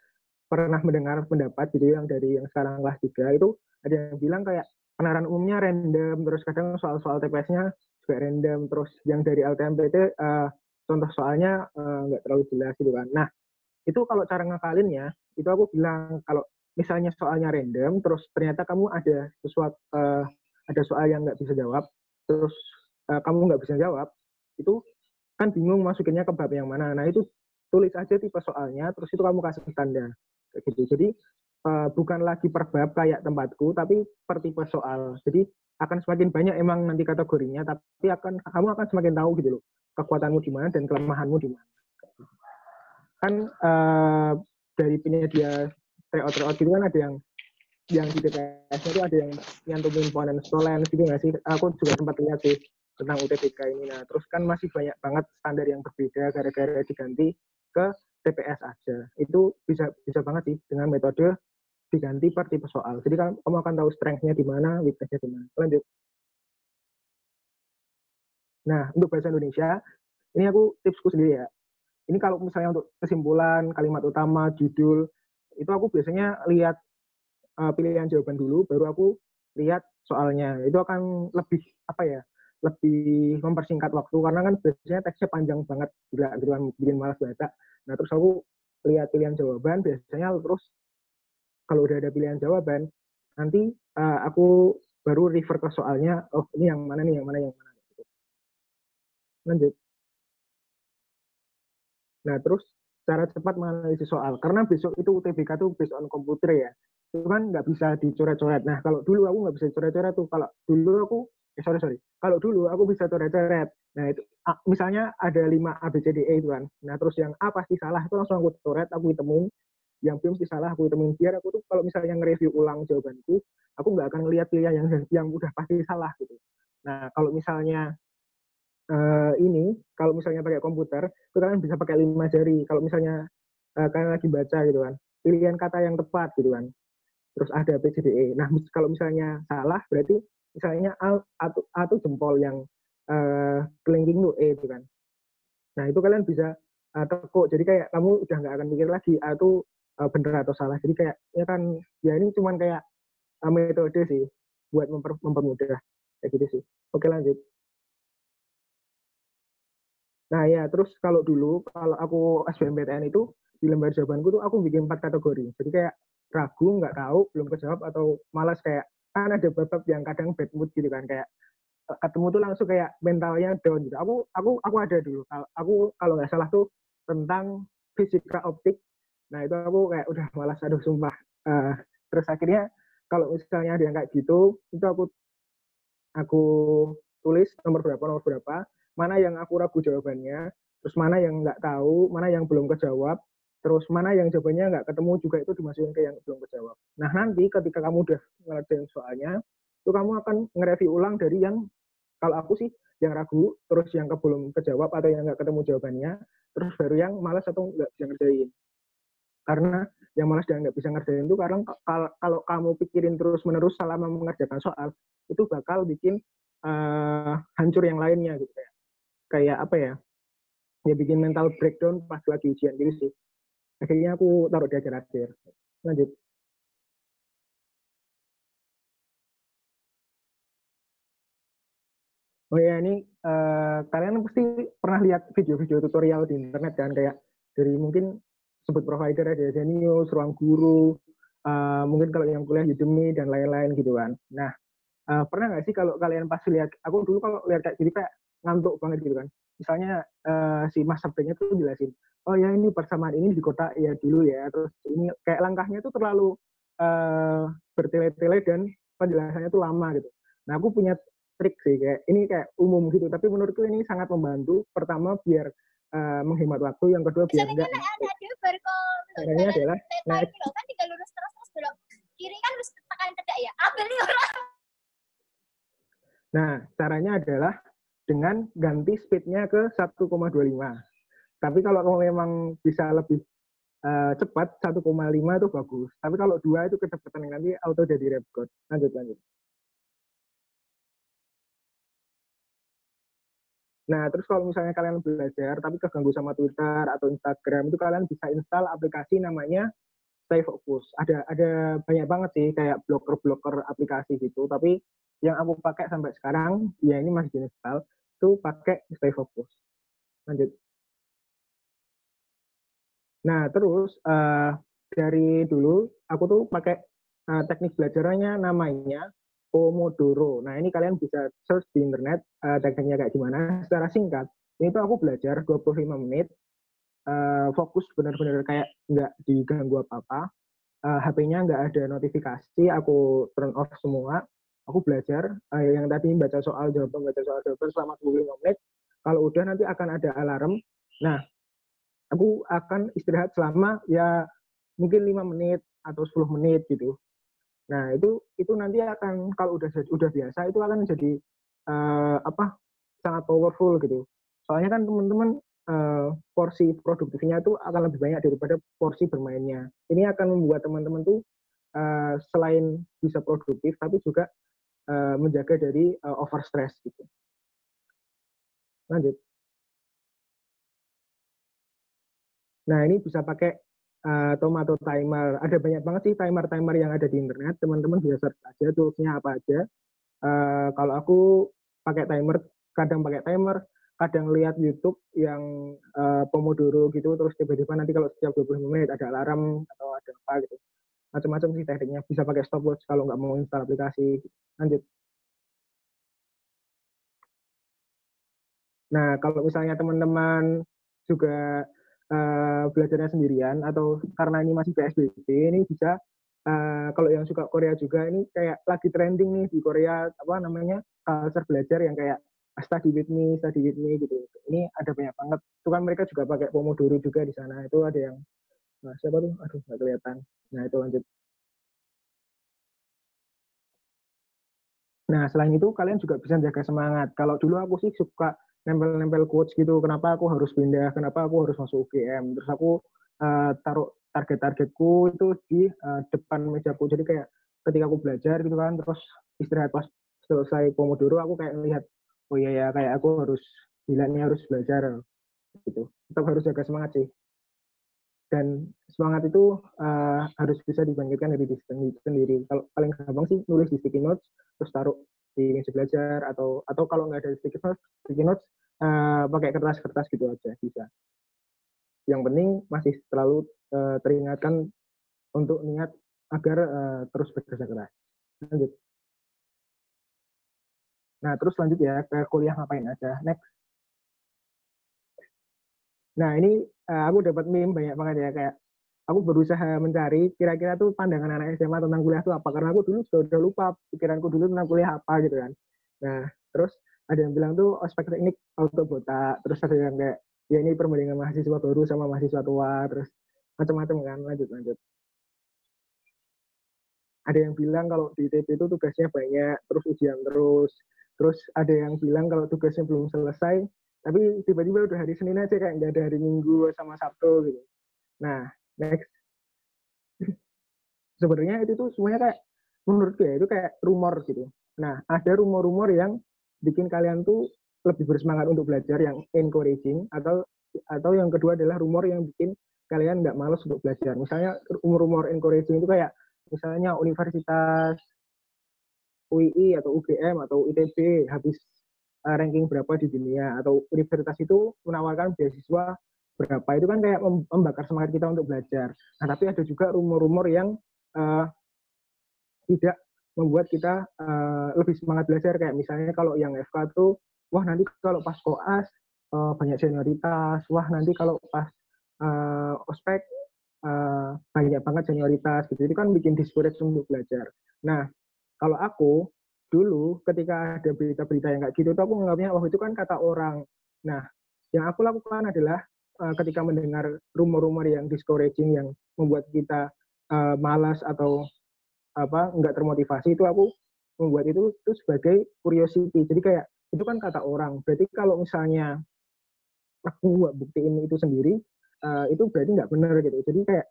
D: pernah mendengar pendapat gitu yang dari yang sekarang kelas 3 itu ada yang bilang kayak penerapan umumnya random, terus kadang soal-soal TPS-nya juga random, terus yang dari LTMPT contoh soalnya nggak terlalu jelas gitu kan. Nah, itu kalau cara ngakalinnya, itu aku bilang kalau misalnya soalnya random, terus ternyata kamu ada sesuatu ada soal yang nggak bisa jawab, terus kamu nggak bisa jawab, itu kan bingung masukinnya ke bab yang mana. Nah, itu tulis aja tipe soalnya, terus itu kamu kasih tanda kayak gitu. Jadi bukan lagi per bab kayak tempatku, tapi per tipe soal. Jadi akan semakin banyak emang nanti kategorinya, tapi kamu akan semakin tahu gitu loh kekuatanmu di mana dan kelemahanmu di mana. Kan dari penyedia tryout gitu kan ada yang di TPS-nya itu ada yang nyantumin ponen stolen gitu nggak sih? Aku juga sempat lihat sih tentang UTBK ini. Nah, terus kan masih banyak banget standar yang berbeda gara-gara diganti ke TPS aja. Itu bisa banget sih dengan metode diganti per tipe soal. Jadi kamu akan tahu strength-nya di mana, weakness-nya di mana. Lanjut. Nah, untuk bahasa Indonesia, ini aku tipsku sendiri ya. Ini kalau misalnya untuk kesimpulan, kalimat utama, judul, itu aku biasanya lihat pilihan jawaban dulu, baru aku lihat soalnya. Itu akan lebih apa ya? Lebih mempersingkat waktu karena kan biasanya teksnya panjang banget, gila gitu kan, bikin malas baca. Nah, terus aku lihat pilihan jawaban, biasanya terus kalau udah ada pilihan jawaban, nanti aku baru refer ke soalnya, oh ini yang mana nih, yang mana, yang mana. Lanjut. Nah, terus cara cepat menganalisis soal. Karena besok itu UTBK tuh based on komputer ya. Itu kan nggak bisa dicoret-coret. Nah, kalau dulu aku nggak bisa coret-coret tuh. Kalau dulu aku, sorry. Kalau dulu aku bisa coret-coret. Nah, itu misalnya ada 5 ABCDE itu kan. Nah, terus yang A pasti salah, itu langsung aku coret, aku hitemin. Yang B mesti salah, aku hitemin. Biar aku tuh kalau misalnya nge-review ulang jawabanku, aku nggak akan ngelihat pilihan yang udah pasti salah gitu. Nah, kalau misalnya ini kalau misalnya pakai komputer itu kalian bisa pakai 5 jari. Kalau misalnya kalian lagi baca gitu kan, pilihan kata yang tepat gitu kan, terus ada B, C, D, E. Nah, kalau misalnya salah berarti misalnya A itu jempol, yang kelingking itu E gitu kan. Nah, itu kalian bisa tekuk. Jadi kayak kamu udah nggak akan mikir lagi A itu benar atau salah. Jadi kayak ya kan, ya ini cuman kayak metode sih buat mempermudah kayak gitu sih. Oke, lanjut. Nah ya, terus kalau aku SBMPTN itu di lembar jawabanku tuh aku bikin 4 kategori. Jadi kayak ragu, nggak tahu, belum kejawab, atau malas. Kayak kan ada bab yang kadang bad mood gitu kan, kayak ketemu tuh langsung kayak mentalnya down gitu. Aku ada dulu. Aku kalau nggak salah tuh tentang fisika optik. Nah itu aku kayak udah malas, aduh sumpah. Terus akhirnya kalau misalnya ada yang kayak gitu, itu aku tulis nomor berapa, mana yang aku ragu jawabannya, terus mana yang nggak tahu, mana yang belum kejawab, terus mana yang jawabannya nggak ketemu juga itu dimasukin ke yang belum kejawab. Nah nanti ketika kamu udah ngerjain soalnya, itu kamu akan nge-review ulang dari yang, kalau aku sih yang ragu, terus yang belum kejawab atau yang nggak ketemu jawabannya, terus baru yang malas atau nggak bisa ngerjain. Karena yang malas dan nggak bisa ngerjain itu karena kalau kamu pikirin terus menerus selama mengerjakan soal, itu bakal bikin hancur yang lainnya gitu ya. Kayak apa ya? Ya bikin mental breakdown pas lagi ujian gitu sih. Akhirnya aku taruh di akhir-akhir. Lanjut. Oh ya, ini kalian pasti pernah lihat video-video tutorial di internet kan, kayak dari mungkin sebut provider ada Zenius, Ruang Guru, mungkin kalau yang kuliah Udemy dan lain-lain gitu kan. Nah, pernah nggak sih kalau kalian pas lihat, aku dulu kalau lihat kayak gini kayak ngantuk banget gitu kan. Misalnya si mas subjeknya tuh jelasin, oh ya ini persamaan ini di kota ya dulu ya, terus ini kayak langkahnya tuh terlalu bertele-tele dan penjelasannya tuh lama gitu. Nah aku punya trik sih, kayak ini kayak umum gitu, tapi menurutku ini sangat membantu. Pertama biar menghemat waktu, yang kedua biar enggak. Caranya adalah naik.
C: Kan tinggal lurus terus belok kiri kan harus tekan cedak ya. Ambil nih orang.
D: Nah, caranya adalah dengan ganti speednya ke 1,25. Tapi kalau kamu memang bisa lebih cepat, 1,5 itu bagus. Tapi kalau 2 itu kecepatan nanti auto jadi repot. Lanjut. Nah, terus kalau misalnya kalian belajar tapi keganggu sama Twitter atau Instagram, itu kalian bisa install aplikasi namanya Stay Focus. Ada banyak banget sih kayak blocker aplikasi gitu, tapi yang aku pakai sampai sekarang, ya ini masih diinstal, itu pakai Stay Focus. Lanjut. Nah, terus dari dulu aku tuh pakai teknik belajarnya namanya Pomodoro. Nah, ini kalian bisa search di internet tekniknya kayak gimana. Secara singkat, ini tuh aku belajar 25 menit, fokus benar-benar kayak nggak diganggu apa-apa. HP-nya nggak ada notifikasi, aku turn off semua. Aku belajar yang tadi baca soal jawaban selama 25 menit. Kalau udah nanti akan ada alarm. Nah, aku akan istirahat selama ya mungkin 5 menit atau 10 menit gitu. Nah, itu nanti akan kalau udah biasa itu akan jadi sangat powerful gitu. Soalnya kan teman-teman porsi produktifnya itu akan lebih banyak daripada porsi bermainnya. Ini akan membuat teman-teman tuh selain bisa produktif tapi juga menjaga dari over stress gitu. Lanjut. Nah, ini bisa pakai Tomato Timer. Ada banyak banget sih timer-timer yang ada di internet. Teman-teman bisa search aja toolsnya apa aja. Kalau aku pakai timer, kadang lihat YouTube yang Pomodoro gitu, terus tiba-tiba nanti kalau setiap 20 menit ada alarm atau ada apa gitu. Macam-macam sih tekniknya. Bisa pakai stopwatch kalau nggak mau install aplikasi. Lanjut. Nah, kalau misalnya teman-teman juga belajarnya sendirian atau karena ini masih PSBB, ini bisa kalau yang suka Korea juga ini kayak lagi trending nih di Korea apa namanya culture belajar yang kayak study with me gitu. Ini ada banyak banget. Itu kan mereka juga pakai Pomodoro juga di sana. Itu ada yang siapa tuh? Aduh nggak kelihatan. Nah itu lanjut. Nah, selain itu kalian juga bisa jaga semangat. Kalau dulu aku sih suka nempel-nempel quotes gitu. Kenapa aku harus pindah? Kenapa aku harus masuk UGM? Terus aku taruh target-targetku itu di depan mejaku. Jadi kayak ketika aku belajar gitu kan, terus istirahat pas selesai Pomodoro, aku kayak lihat, oh iya ya, kayak aku harus gila nih harus belajar gitu. Tetap harus jaga semangat sih. Dan semangat itu harus bisa dibangkitkan dari diri sendiri. Kalau paling gampang sih nulis di sticky notes, terus taruh di meja belajar atau kalau nggak ada sticky notes pakai kertas-kertas gitu aja bisa. Yang penting masih selalu teringatkan untuk niat agar terus bekerja keras. Lanjut. Nah terus lanjut ya ke kuliah ngapain aja. Next. Nah, ini aku dapat meme banyak banget ya, kayak aku berusaha mencari kira-kira tuh pandangan anak SMA tentang kuliah tuh apa, karena aku dulu sudah lupa pikiranku dulu tentang kuliah apa gitu kan. Nah, terus ada yang bilang tuh ospek teknik auto botak, terus ada yang kayak ya ini perbandingan mahasiswa baru sama mahasiswa tua, terus macam-macam kan. Lanjut. Ada yang bilang kalau di ITB itu tugasnya banyak, terus ujian terus ada yang bilang kalau tugasnya belum selesai, tapi tiba-tiba udah hari Senin aja, kayak nggak ada hari Minggu sama Sabtu gitu. Nah, next. Sebenarnya itu tuh semuanya kayak, menurutku ya, itu kayak rumor gitu. Nah, ada rumor-rumor yang bikin kalian tuh lebih bersemangat untuk belajar, yang encouraging, atau yang kedua adalah rumor yang bikin kalian nggak malas untuk belajar. Misalnya rumor-rumor encouraging itu kayak, misalnya universitas UII atau UGM atau ITB habis ranking berapa di dunia, atau universitas itu menawarkan beasiswa berapa, itu kan kayak membakar semangat kita untuk belajar. Nah, tapi ada juga rumor-rumor yang tidak membuat kita lebih semangat belajar, kayak misalnya kalau yang FK tuh, wah nanti kalau pas koas banyak senioritas, wah nanti kalau pas ospek banyak banget senioritas gitu. Itu kan bikin discourage untuk belajar. Nah, kalau aku dulu ketika ada berita-berita yang kayak gitu tuh aku menganggapnya, oh itu kan kata orang. Nah, yang aku lakukan adalah ketika mendengar rumor-rumor yang discouraging yang membuat kita malas atau nggak termotivasi, itu aku membuat itu sebagai curiosity. Jadi kayak itu kan kata orang. Berarti kalau misalnya aku buktiin itu sendiri, itu berarti nggak benar gitu. Jadi kayak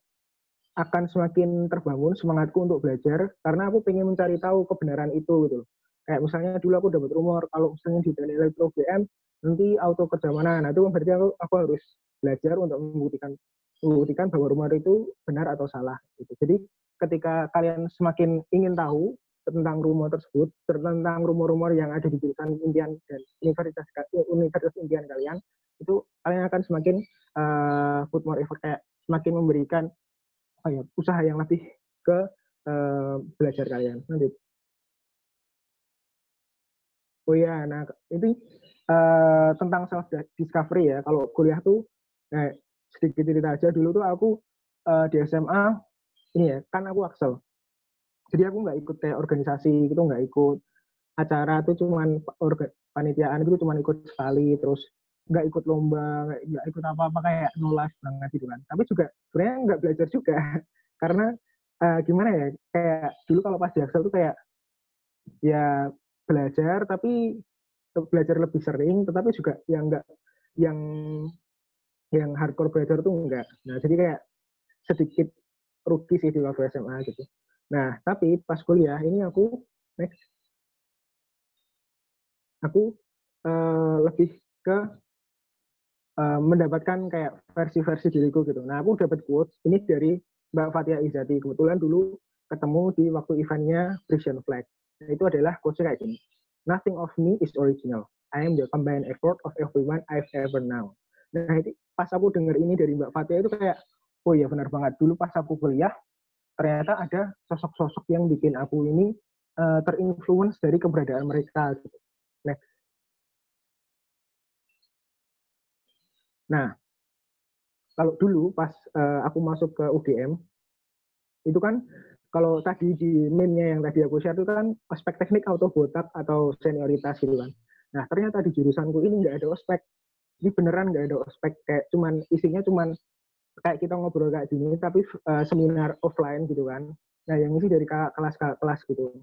D: akan semakin terbangun semangatku untuk belajar karena aku pengen mencari tahu kebenaran itu gitu. Kayak misalnya dulu aku dapat rumor kalau misalnya di teknik elektro UGM nanti auto kerja mana. Nah, itu berarti aku harus belajar untuk membuktikan bahwa rumor itu benar atau salah gitu. Jadi ketika kalian semakin ingin tahu tentang rumor tersebut, tentang rumor-rumor yang ada di jurusan impian dan universitas impian kalian, itu kalian akan semakin put more effort, kayak semakin memberikan usaha yang lebih ke belajar kalian. Lanjut. Oh ya, nah itu tentang self discovery ya. Kalau kuliah tuh, sedikit cerita aja. Dulu tuh aku di SMA ini ya, kan aku Axel. Jadi aku nggak ikut kayak organisasi gitu, nggak ikut acara tuh, cuman panitiaan itu cuman ikut sekali, terus nggak ikut lomba, nggak ikut apa-apa, kayak no life banget gitu kan. Tapi juga sebenarnya nggak belajar juga karena gimana ya, kayak dulu kalau pas di Axel tuh kayak ya belajar, tapi belajar lebih sering, tetapi juga yang nggak yang hardcore belajar tuh enggak. Nah, jadi kayak sedikit rugi sih di waktu SMA gitu. Nah, tapi pas kuliah ini aku lebih ke mendapatkan kayak versi-versi diriku gitu. Nah, aku dapat quotes ini dari Mbak Fatia Izati. Kebetulan dulu ketemu di waktu eventnya Frisian Flag. Nah, itu adalah quotes kayak gini. Nothing of me is original. I am the combined effort of everyone I've ever known. Nah, itu pas aku dengar ini dari Mbak Fatia itu kayak, oh iya benar banget. Dulu pas aku kuliah, ternyata ada sosok-sosok yang bikin aku ini terinfluence dari keberadaan mereka. Gitu. Next. Nah, kalau dulu pas aku masuk ke UGM, itu kan kalau tadi di meme-nya yang tadi aku share itu kan ospek teknik auto botak atau senioritas gitu kan. Nah, ternyata di jurusanku ini nggak ada ospek. Ini beneran nggak ada ospek, kayak cuman isinya cuman kayak kita ngobrol kayak gini, tapi seminar offline gitu kan. Nah, yang isi dari kakak kelas gitu.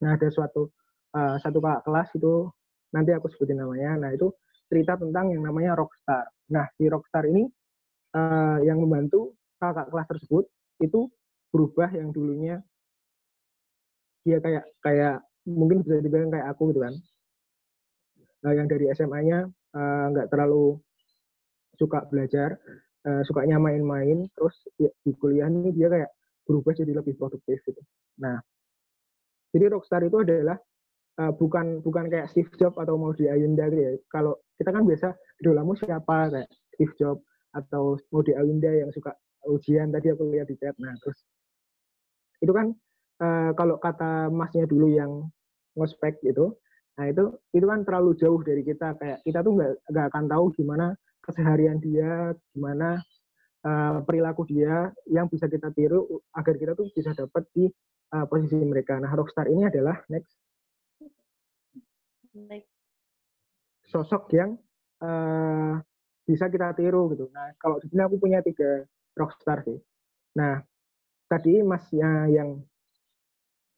D: Nah, ada satu kakak kelas itu, nanti aku sebutin namanya. Nah, itu cerita tentang yang namanya Rockstar. Nah, di Rockstar ini yang membantu kakak kelas tersebut itu berubah, yang dulunya dia kayak mungkin bisa dibilang kayak aku gitu kan. Nah, yang dari SMA-nya nggak terlalu suka belajar, sukanya main-main, terus di kuliah ini dia kayak berubah jadi lebih produktif gitu. Nah, jadi Rockstar itu adalah bukan kayak Steve Jobs atau Maudy Ayunda gitu ya. Kalau kita kan biasa idolamu siapa, kayak Steve Jobs atau Maudy Ayunda yang suka ujian, tadi aku lihat di chat. Nah, terus itu kan kalau kata masnya dulu yang ngospek gitu, nah itu kan terlalu jauh dari kita, kayak kita tuh nggak akan tahu gimana keseharian dia, gimana perilaku dia yang bisa kita tiru agar kita tuh bisa dapat di posisi mereka. Nah, rockstar ini adalah next sosok yang bisa kita tiru gitu. Nah, kalau di sini aku punya 3 rockstar sih. Nah, tadi masnya yang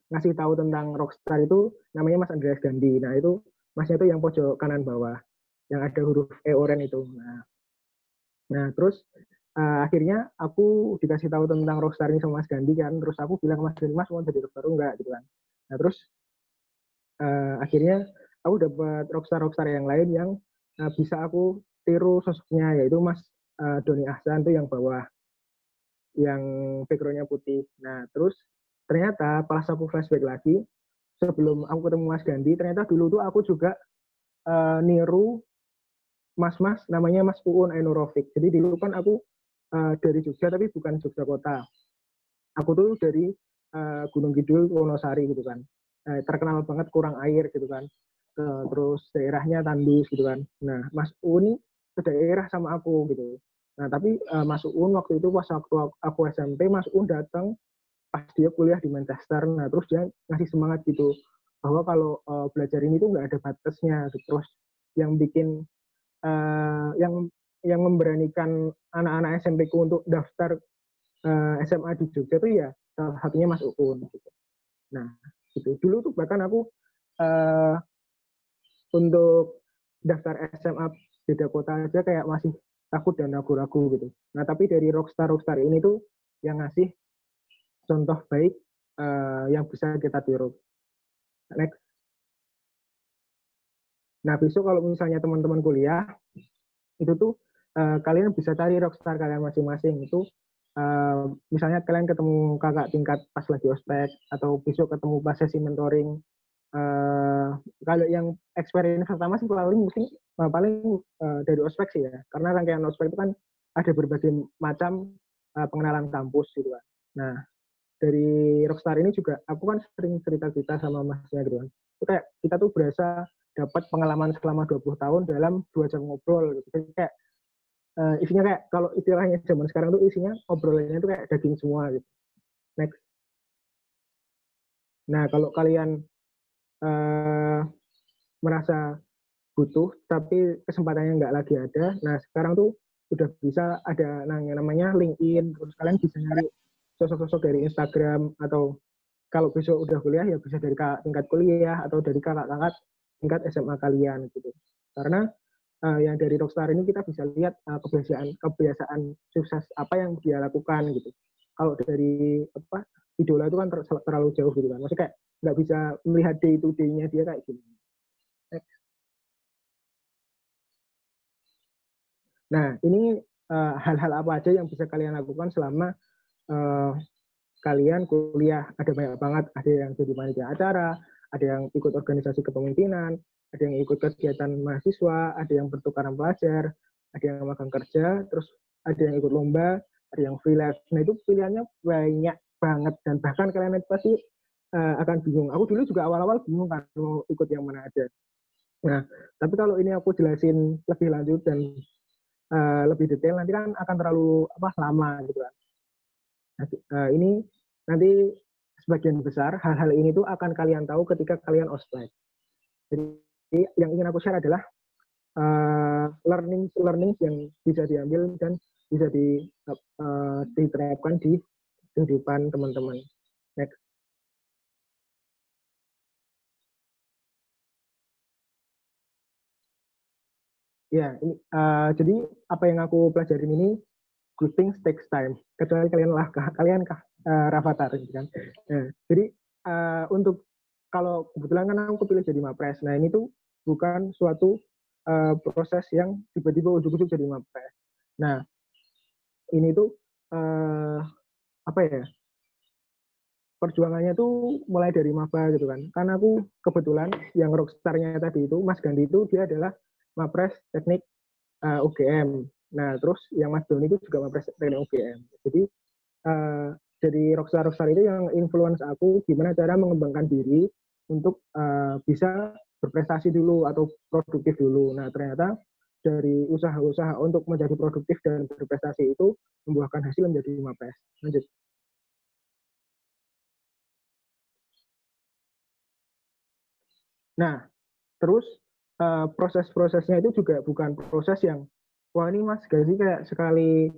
D: ngasih tahu tentang rockstar itu namanya Mas Andreas Gandhi. Nah, itu masnya itu yang pojok kanan bawah, yang ada huruf E orange itu. Nah terus akhirnya aku dikasih tahu tentang rockstar ini sama Mas Gandhi kan, terus aku bilang ke Mas Gandhi, Mas mau jadi rockstar enggak gitu kan. Nah terus akhirnya aku dapat rockstar yang lain yang bisa aku tiru sosoknya, yaitu Mas Doni Ahsan tuh yang bawah, yang backgroundnya putih. Nah terus ternyata pas aku flashback lagi, sebelum aku ketemu Mas Gandhi, ternyata dulu tuh aku juga niru mas-mas namanya Mas Uun Ainurofik. Jadi dulu kan aku dari Jogja tapi bukan Jogja kota. Aku tuh dari Gunung Kidul, Wonosari gitu kan. Terkenal banget kurang air gitu kan. Terus daerahnya tandus gitu kan. Nah, Mas Uun sedaerah sama aku gitu. Nah, tapi Mas Uun waktu itu pas waktu aku SMP, Mas Uun datang pas dia kuliah di Manchester. Nah, terus dia ngasih semangat gitu bahwa kalau belajar ini tuh nggak ada batasnya. Terus yang bikin yang memberanikan anak-anak SMP ku untuk daftar SMA di Jogja itu ya salah satunya Mas Uun gitu. Nah, gitu. Dulu tuh bahkan aku untuk daftar SMA beda kota aja kayak masih takut dan ragu-ragu gitu. Nah, tapi dari rockstar ini tuh yang ngasih contoh baik yang bisa kita tiru. Next. Nah, besok kalau misalnya teman-teman kuliah itu tuh kalian bisa cari rockstar kalian masing-masing. Itu misalnya kalian ketemu kakak tingkat pas lagi ospek, atau besok ketemu pas sesi mentoring. Kalau yang experience pertama sih paling dari ospek sih ya, karena rangkaian ospek itu kan ada berbagai macam pengenalan kampus gitu kan. Nah, dari rockstar ini juga aku kan sering cerita-cerita sama masnya gitu kan. Itu kayak kita tuh berasa dapat pengalaman selama 20 tahun dalam 2 jam ngobrol gitu. Jadi kayak isinya kayak kalau istilahnya zaman sekarang tuh isinya obrolannya tuh kayak daging semua gitu. Next. Nah, kalau kalian merasa butuh tapi kesempatannya nggak lagi ada, nah sekarang tuh udah bisa ada namanya LinkedIn, terus kalian bisa nyari sosok-sosok dari Instagram, atau kalau besok udah kuliah ya bisa dari kakak tingkat kuliah atau dari kakak-kakak tingkat SMA kalian gitu. Karena yang dari rockstar ini kita bisa lihat kebiasaan sukses apa yang dia lakukan gitu. Kalau dari idola itu kan terlalu jauh gitu kan. Maksudnya kayak nggak bisa melihat day to day-nya dia kayak gini. Nah, ini hal-hal apa aja yang bisa kalian lakukan selama kalian kuliah. Ada banyak banget, ada yang jadi panitia acara, ada yang ikut organisasi kepemimpinan, ada yang ikut kegiatan mahasiswa, ada yang pertukaran pelajar, ada yang magang kerja, terus ada yang ikut lomba, ada yang freelance. Nah, itu pilihannya banyak banget, dan bahkan kalian pasti akan bingung. Aku dulu juga awal-awal bingung kan mau ikut yang mana aja. Nah, tapi kalau ini aku jelasin lebih lanjut dan lebih detail, nanti kan akan terlalu lama gitu kan. Ini nanti sebagian besar hal-hal ini tuh akan kalian tahu ketika kalian ospek. Jadi yang ingin aku share adalah learning yang bisa diambil dan bisa diterapkan di kehidupan teman-teman. Next. Ya, ini, jadi apa yang aku pelajarin ini, good things takes time. Kecuali kalian Rafathar, gitu kan. Nah, jadi untuk kalau kebetulan kan aku pilih jadi Mapres. Nah, ini tuh bukan suatu proses yang tiba-tiba ujuk-ujuk jadi Mapres. Nah, ini tuh perjuangannya tuh mulai dari maba gitu kan. Karena aku kebetulan yang rockstar-nya tadi itu, Mas Gandhi itu dia adalah Mapres Teknik UGM. Nah, terus yang Mas Doni itu juga Mapres Teknik UGM. Jadi dari rockstar itu yang influence aku gimana cara mengembangkan diri untuk bisa berprestasi dulu atau produktif dulu. Nah, ternyata dari usaha-usaha untuk menjadi produktif dan berprestasi itu membuahkan hasil menjadi 5Ps. Lanjut. Nah, terus proses-prosesnya itu juga bukan proses yang wah ini Mas Gazi kayak sekali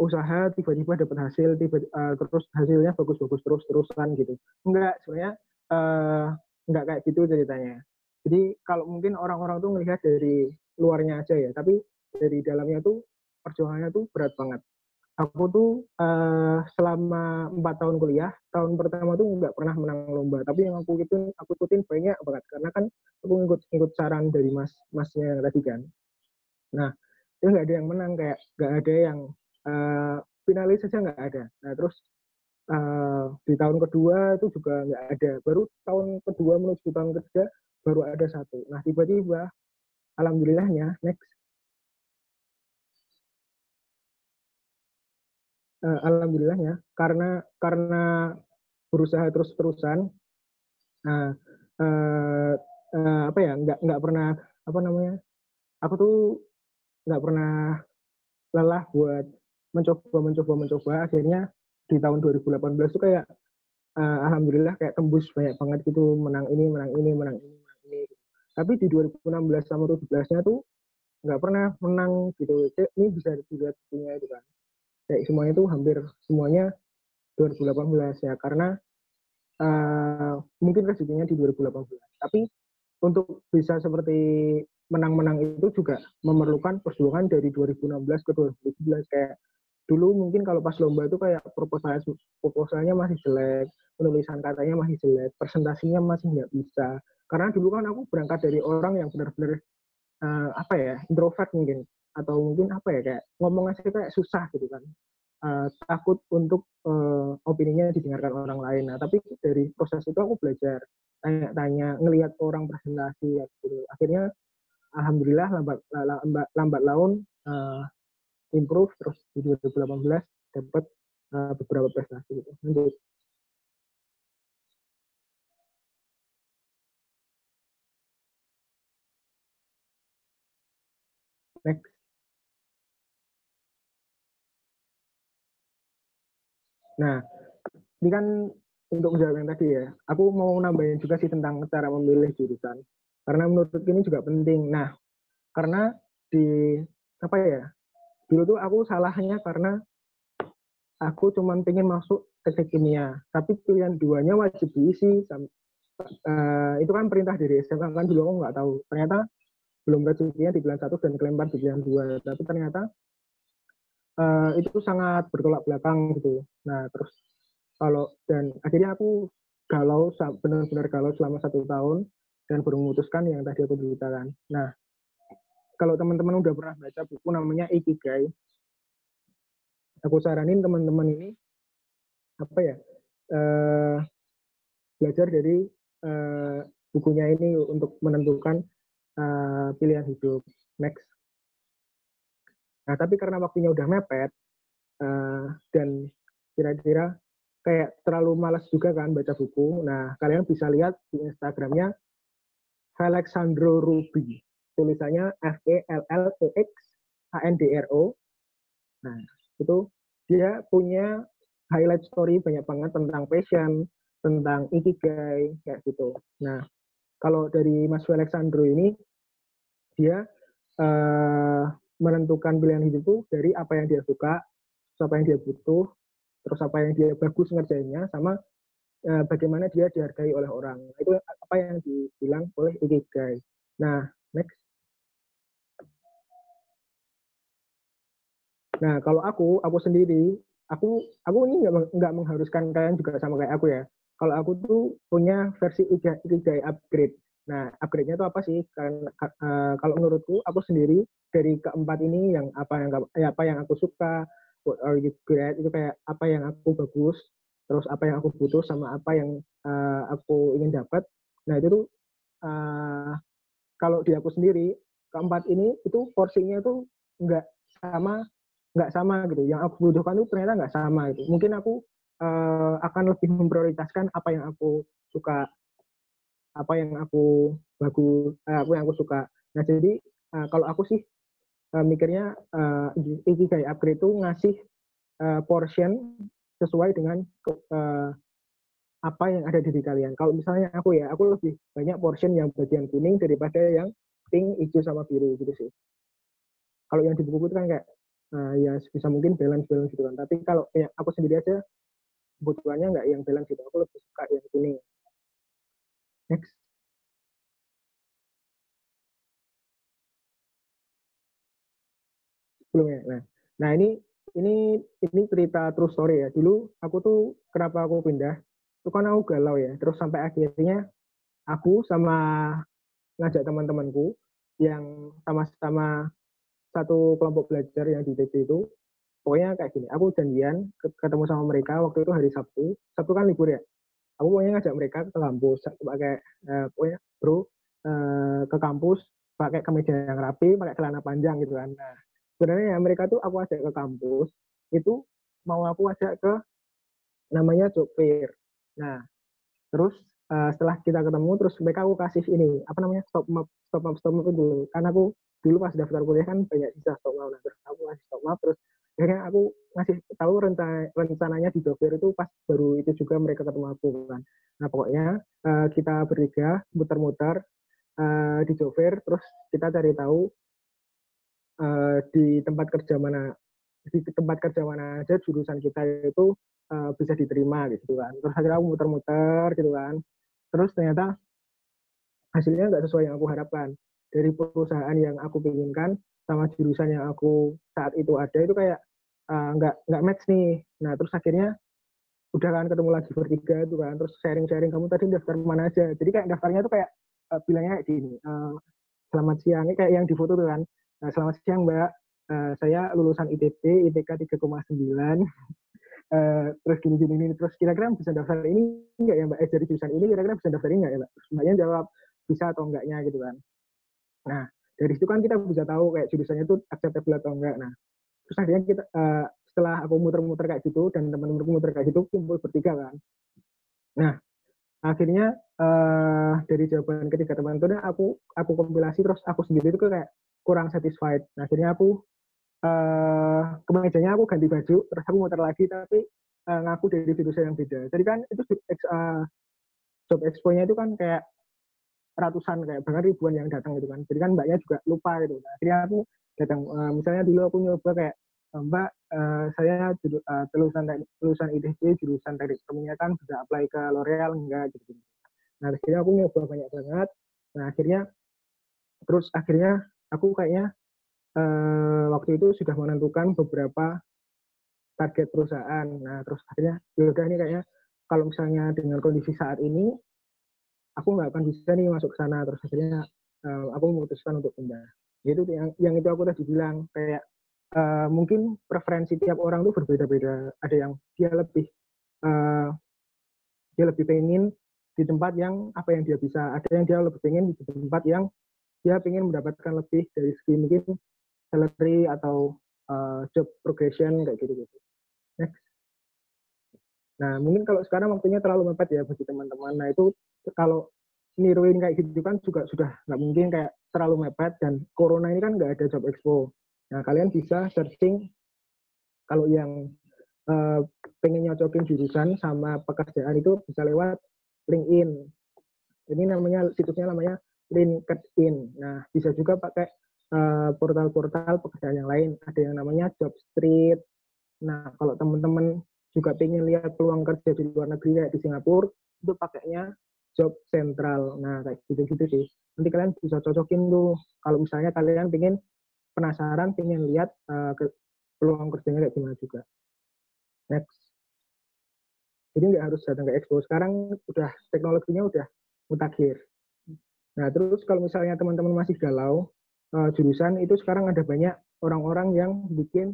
D: usaha tiba-tiba dapat hasil terus hasilnya bagus-bagus terus-terusan gitu. Enggak, sebenarnya enggak kayak gitu ceritanya. Jadi kalau mungkin orang-orang tuh melihat dari luarnya aja ya, tapi dari dalamnya tuh perjuangannya tuh berat banget. Aku tuh selama 4 tahun kuliah, tahun pertama tuh nggak pernah menang lomba, tapi yang aku ikutin banyak banget karena kan aku ngikut saran dari masnya yang tadi kan. Nah, itu nggak ada yang menang, kayak nggak ada yang finalis saja nggak ada. Nah terus di tahun kedua itu juga nggak ada, baru tahun kedua menuju tahun ketiga baru ada satu. Nah tiba-tiba alhamdulillahnya alhamdulillahnya karena berusaha terus-terusan, nah, apa ya nggak pernah apa namanya, aku tuh nggak pernah lelah buat mencoba. Akhirnya di tahun 2018 tuh kayak alhamdulillah kayak tembus banyak banget gitu, menang ini. Tapi di 2016 sama 2017-nya tuh nggak pernah menang gitu. Ini bisa dilihat buktinya itu kan. Kayak semuanya tuh hampir semuanya 2018 ya, karena mungkin rezekinya di 2018. Tapi untuk bisa seperti menang-menang itu juga memerlukan perjuangan dari 2016 ke 2017. Kayak dulu mungkin kalau pas lomba itu kayak proposalnya masih jelek, penulisan katanya masih jelek, presentasinya masih nggak bisa. Karena dulu kan aku berangkat dari orang yang benar-benar apa ya, introvert mungkin, atau mungkin apa ya, kayak ngomong aja kayak susah gitu kan. Takut untuk opininya didengarkan orang lain. Nah, tapi dari proses itu aku belajar tanya-tanya, ngelihat orang presentasi gitu. Akhirnya alhamdulillah lambat laun improve, terus di 2018 dapat beberapa prestasi gitu. Lanjut. Next. Nah, ini kan untuk menjawab yang tadi ya, aku mau nambahin juga sih tentang cara memilih jurusan. Karena menurut ini juga penting. Nah, karena di apa ya, dulu tuh aku salahnya karena aku cuma pengen masuk teknik kimia, tapi pilihan duanya wajib diisi. Itu kan perintah dari SMA kan, dulu aku nggak tahu. Ternyata belum rezekinya di pilihan 1 dan kelempar di pilihan 2. Tapi ternyata itu sangat bertolak belakang gitu. Nah terus dan akhirnya aku galau, benar-benar galau selama 1 tahun dan baru memutuskan yang tadi aku ceritakan. Nah kalau teman-teman udah pernah baca buku namanya Ikigai, aku saranin teman-teman ini apa ya, belajar dari bukunya ini untuk menentukan pilihan hidup. Next. Nah tapi karena waktunya udah mepet dan kira-kira kayak terlalu malas juga kan baca buku. Nah, kalian bisa lihat di Instagramnya Alexandro Ruby. Tulisannya FELLEXANDRO. Nah, itu dia punya highlight story banyak banget tentang passion, tentang ikigai, kayak gitu. Nah, kalau dari Mas Alexandro ini, dia menentukan pilihan hidup itu dari apa yang dia suka, apa yang dia butuh, terus apa yang dia bagus ngerjainnya, sama bagaimana dia dihargai oleh orang. Itu apa yang dibilang oleh Ikigai. Nah, next. Nah, kalau aku sendiri, aku ini nggak mengharuskan kalian juga sama kayak aku ya. Kalau aku tuh punya versi Ikigai upgrade. Nah, upgrade-nya itu apa sih? Karena kalau menurutku, aku sendiri dari keempat ini yang apa yang aku suka, what are you good at, itu kayak apa yang aku bagus, terus apa yang aku butuh, sama apa yang aku ingin dapat. Nah, itu tuh kalau di aku sendiri, keempat ini itu porsinya tuh nggak sama gitu. Yang aku butuhkan itu ternyata nggak sama gitu. Mungkin aku akan lebih memprioritaskan apa yang aku suka, apa yang aku bagus, apa yang aku suka. Nah jadi kalau aku sih mikirnya Ikigai Upgrade itu ngasih portion sesuai dengan apa yang ada di diri kalian. Kalau misalnya aku lebih banyak portion yang bagian kuning daripada yang pink, hijau sama biru gitu sih. Kalau yang di buku itu kan kayak ya sebisa mungkin balance gitu kan. Tapi kalau kayak aku sendiri aja kebutuhannya nggak yang balance gitu. Aku lebih suka yang kuning. Next. Sebelumnya. Nah ini cerita true story ya. Dulu aku tuh kenapa aku pindah? Itu kan aku galau ya. Terus sampai akhirnya aku sama ngajak teman-temanku yang sama-sama satu kelompok belajar yang di TB itu, pokoknya kayak gini, aku janjian ketemu sama mereka waktu itu hari Sabtu kan libur ya, aku pokoknya ngajak mereka ke kampus, pakai pokoknya bro ke kampus pakai kemeja yang rapi, pakai celana panjang gitu kan. Nah, sebenarnya ya mereka tuh aku ajak ke kampus, itu mau aku ajak ke namanya job fair. Nah, terus setelah kita ketemu, terus mereka aku kasih ini, apa namanya, stop map itu. Karena aku dulu pas daftar kuliah kan banyak sisa stop map, nah, terus aku kasih stop map, terus akhirnya aku ngasih tahu rencananya di job fair itu pas baru itu juga mereka ketemu aku kan. Nah pokoknya kita bertiga muter-muter di job fair, terus kita cari tahu di tempat kerja mana aja jurusan kita itu bisa diterima gitu kan. Terus akhirnya aku muter-muter gitu kan. Terus ternyata hasilnya nggak sesuai yang aku harapkan. Dari perusahaan yang aku inginkan sama jurusan yang aku saat itu ada itu kayak nggak match nih. Nah terus akhirnya udah kan ketemu lagi bertiga itu kan. Terus sharing-sharing, kamu tadi daftar mana aja. Jadi kayak daftarnya tuh kayak bilangnya kayak gini. Selamat siang, ini kayak yang di foto tuh kan. Selamat siang Mbak, saya lulusan ITB, IPK 3,9. Terus gini, terus kira-kira bisa daftar ini enggak ya Mbak? Dari jurusan ini kira-kira bisa daftar ini enggak ya Mbak? Terus Mbaknya jawab bisa atau enggaknya gitu kan. Nah, dari situ kan kita bisa tahu kayak jurusannya itu acceptable atau enggak. Nah, terus akhirnya kita setelah aku muter-muter kayak gitu dan teman-temanku muter kayak gitu, kumpul bertiga kan. Nah, akhirnya dari jawaban ketiga teman itu aku kompilasi, terus aku sendiri itu kayak kurang satisfied. Nah, akhirnya aku kemejanya aku ganti baju, terus aku muter lagi tapi ngaku dari jurusan yang beda. Jadi kan itu job expo-nya itu kan kayak ratusan, kayak bahkan ribuan yang datang gitu kan. Jadi kan mbaknya juga lupa gitu. Nah, akhirnya aku datang, misalnya dulu aku nyoba kayak Mbak, saya lulusan ITB jurusan teknik perminyakan, bisa apply ke L'Oreal enggak gitu. Nah, akhirnya aku nyoba banyak banget. Nah, akhirnya aku kayaknya waktu itu sudah menentukan beberapa target perusahaan. Nah, terus akhirnya yaudah ini kayaknya kalau misalnya dengan kondisi saat ini, aku nggak akan bisa nih masuk ke sana. Terus akhirnya aku memutuskan untuk pindah. Itu yang itu aku tadi bilang kayak mungkin preferensi tiap orang tuh berbeda-beda. Ada yang dia lebih pengen di tempat yang apa yang dia bisa. Ada yang dia lebih pengen di tempat yang dia pengen mendapatkan lebih dari segi mungkin salary atau job progression kayak gitu-gitu. Next. Nah, mungkin kalau sekarang waktunya terlalu mepet ya bagi teman-teman. Nah, itu kalau niruin kayak gitu kan juga sudah nggak mungkin, kayak terlalu mepet, dan corona ini kan nggak ada job expo. Nah, kalian bisa searching kalau yang pengen nyocokin jurusan sama pekerjaan itu bisa lewat LinkedIn. Ini situsnya namanya LinkedIn. Nah, bisa juga pakai portal-portal pekerjaan yang lain. Ada yang namanya Jobstreet. Nah, kalau teman-teman juga pengen lihat peluang kerja di luar negeri kayak di Singapura, itu pakainya Job Central. Nah, kayak gitu-gitu sih. Nanti kalian bisa cocokin tuh. Kalau misalnya kalian pengen lihat peluang kerjanya kayak gimana juga. Next. Jadi nggak harus datang ke expo. Sekarang udah teknologinya udah mutakhir. Nah, terus kalau misalnya teman-teman masih galau jurusan, itu sekarang ada banyak orang-orang yang bikin